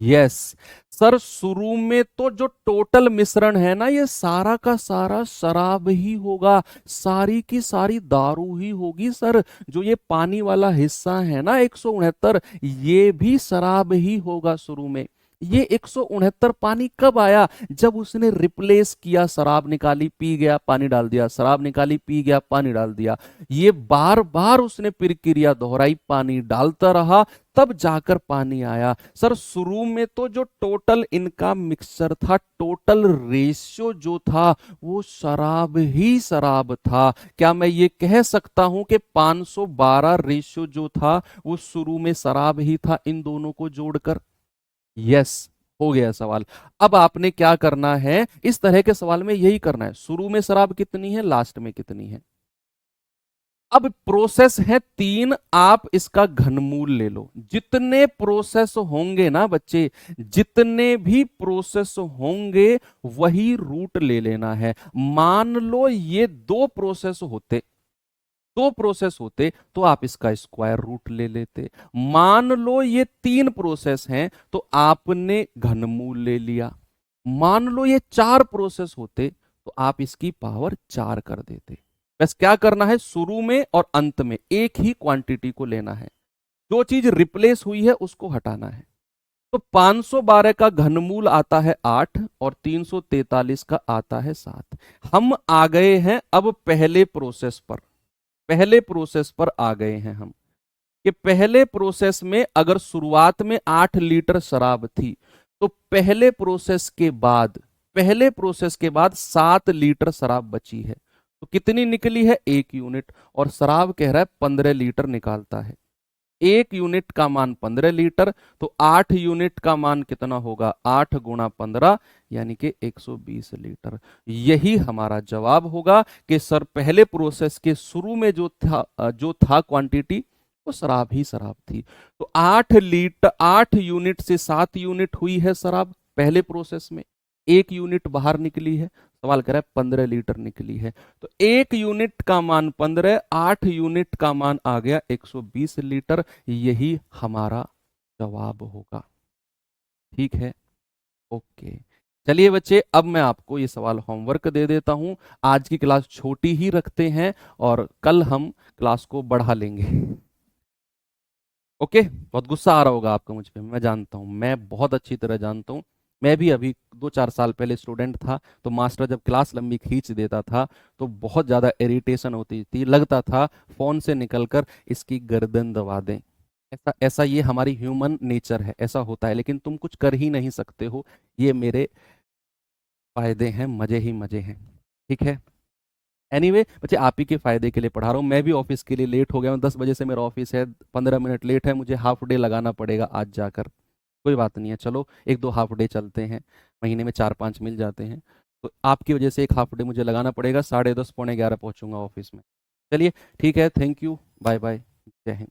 यस सर, शुरू में तो जो टोटल मिश्रण है ना, ये सारा का सारा शराब ही होगा, सारी की सारी दारू ही होगी सर। जो ये पानी वाला हिस्सा है ना 169, ये भी शराब ही होगा शुरू में। ये 169 पानी कब आया? जब उसने रिप्लेस किया, शराब निकाली पी गया पानी डाल दिया, शराब निकाली पी गया पानी डाल दिया। ये बार बार उसने प्रक्रिया दोहराई, पानी डालता रहा, तब जाकर पानी आया। सर शुरू में तो जो टोटल इनका मिक्सचर था, टोटल रेशियो जो था, वो शराब ही शराब था। क्या मैं ये कह सकता हूं कि 512 रेशियो जो था वो शुरू में शराब ही था इन दोनों को जोड़कर? यस, हो गया सवाल। अब आपने क्या करना है, इस तरह के सवाल में यही करना है, शुरू में शराब कितनी है, लास्ट में कितनी है। अब प्रोसेस है 3, आप इसका घनमूल ले लो। जितने प्रोसेस होंगे ना बच्चे, जितने भी प्रोसेस होंगे वही रूट ले लेना है। मान लो ये 2 प्रोसेस होते, 2 प्रोसेस होते तो आप इसका स्क्वायर रूट ले लेते। मान लो ये 3 प्रोसेस हैं तो आपने घनमूल ले लिया। मान लो ये 4 प्रोसेस होते तो आप इसकी पावर 4 कर देते। बस क्या करना है, शुरू में और अंत में एक ही क्वांटिटी को लेना है, जो चीज रिप्लेस हुई है उसको हटाना है। तो 512 का घनमूल आता है 8 और 343 का आता है 7। हम आ गए हैं अब पहले प्रोसेस पर, पहले प्रोसेस पर आ गए हैं हम, कि पहले प्रोसेस में अगर शुरुआत में 8 लीटर शराब थी तो पहले प्रोसेस के बाद, पहले प्रोसेस के बाद 7 लीटर शराब बची है। तो कितनी निकली है? 1 यूनिट। और शराब कह रहा है 15 लीटर निकालता है। 1 यूनिट का मान 15 लीटर, तो 8 यूनिट का मान कितना होगा? 8 गुणा 15 यानी कि 120 लीटर। यही हमारा जवाब होगा कि सर पहले प्रोसेस के शुरू में जो था क्वांटिटी वो शराब ही शराब थी। तो 8 यूनिट से 7 यूनिट हुई है शराब पहले प्रोसेस में, 1 यूनिट बाहर निकली है, सवाल कर रहा है 15 लीटर निकली है। तो 1 यूनिट का मान 15, 8 यूनिट का मान आ गया 120 लीटर। यही हमारा जवाब होगा। ठीक है, ओके। चलिए बच्चे, अब मैं आपको ये सवाल होमवर्क दे देता हूं। आज की क्लास छोटी ही रखते हैं और कल हम क्लास को बढ़ा लेंगे। ओके, बहुत गुस्सा आ रहा होगा आपका मुझ पे, मैं जानता हूँ, मैं बहुत अच्छी तरह जानता हूँ। मैं भी अभी 2-4 साल पहले स्टूडेंट था, तो मास्टर जब क्लास लंबी खींच देता था तो बहुत ज़्यादा इरिटेशन होती थी, लगता था फ़ोन से निकलकर इसकी गर्दन दबा दें। ऐसा ऐसा ये हमारी ह्यूमन नेचर है, ऐसा होता है, लेकिन तुम कुछ कर ही नहीं सकते हो। ये मेरे फायदे हैं, मज़े ही मज़े हैं। ठीक है, एनीवे बच्चे, आप ही के फायदे के लिए पढ़ा रहा हूँ। मैं भी ऑफिस के लिए लेट हो गया हूँ, 10 बजे से मेरा ऑफिस है, 15 मिनट लेट है, मुझे हाफ डे लगाना पड़ेगा आज जाकर। कोई बात नहीं है, चलो 1-2 हाफ डे चलते हैं, महीने में 4-5 मिल जाते हैं। तो आपकी वजह से एक हाफ डे मुझे लगाना पड़ेगा, 10:30 11:15 पहुंचूंगा ऑफिस में। चलिए ठीक है, थैंक यू, बाय बाय, जय हिंद।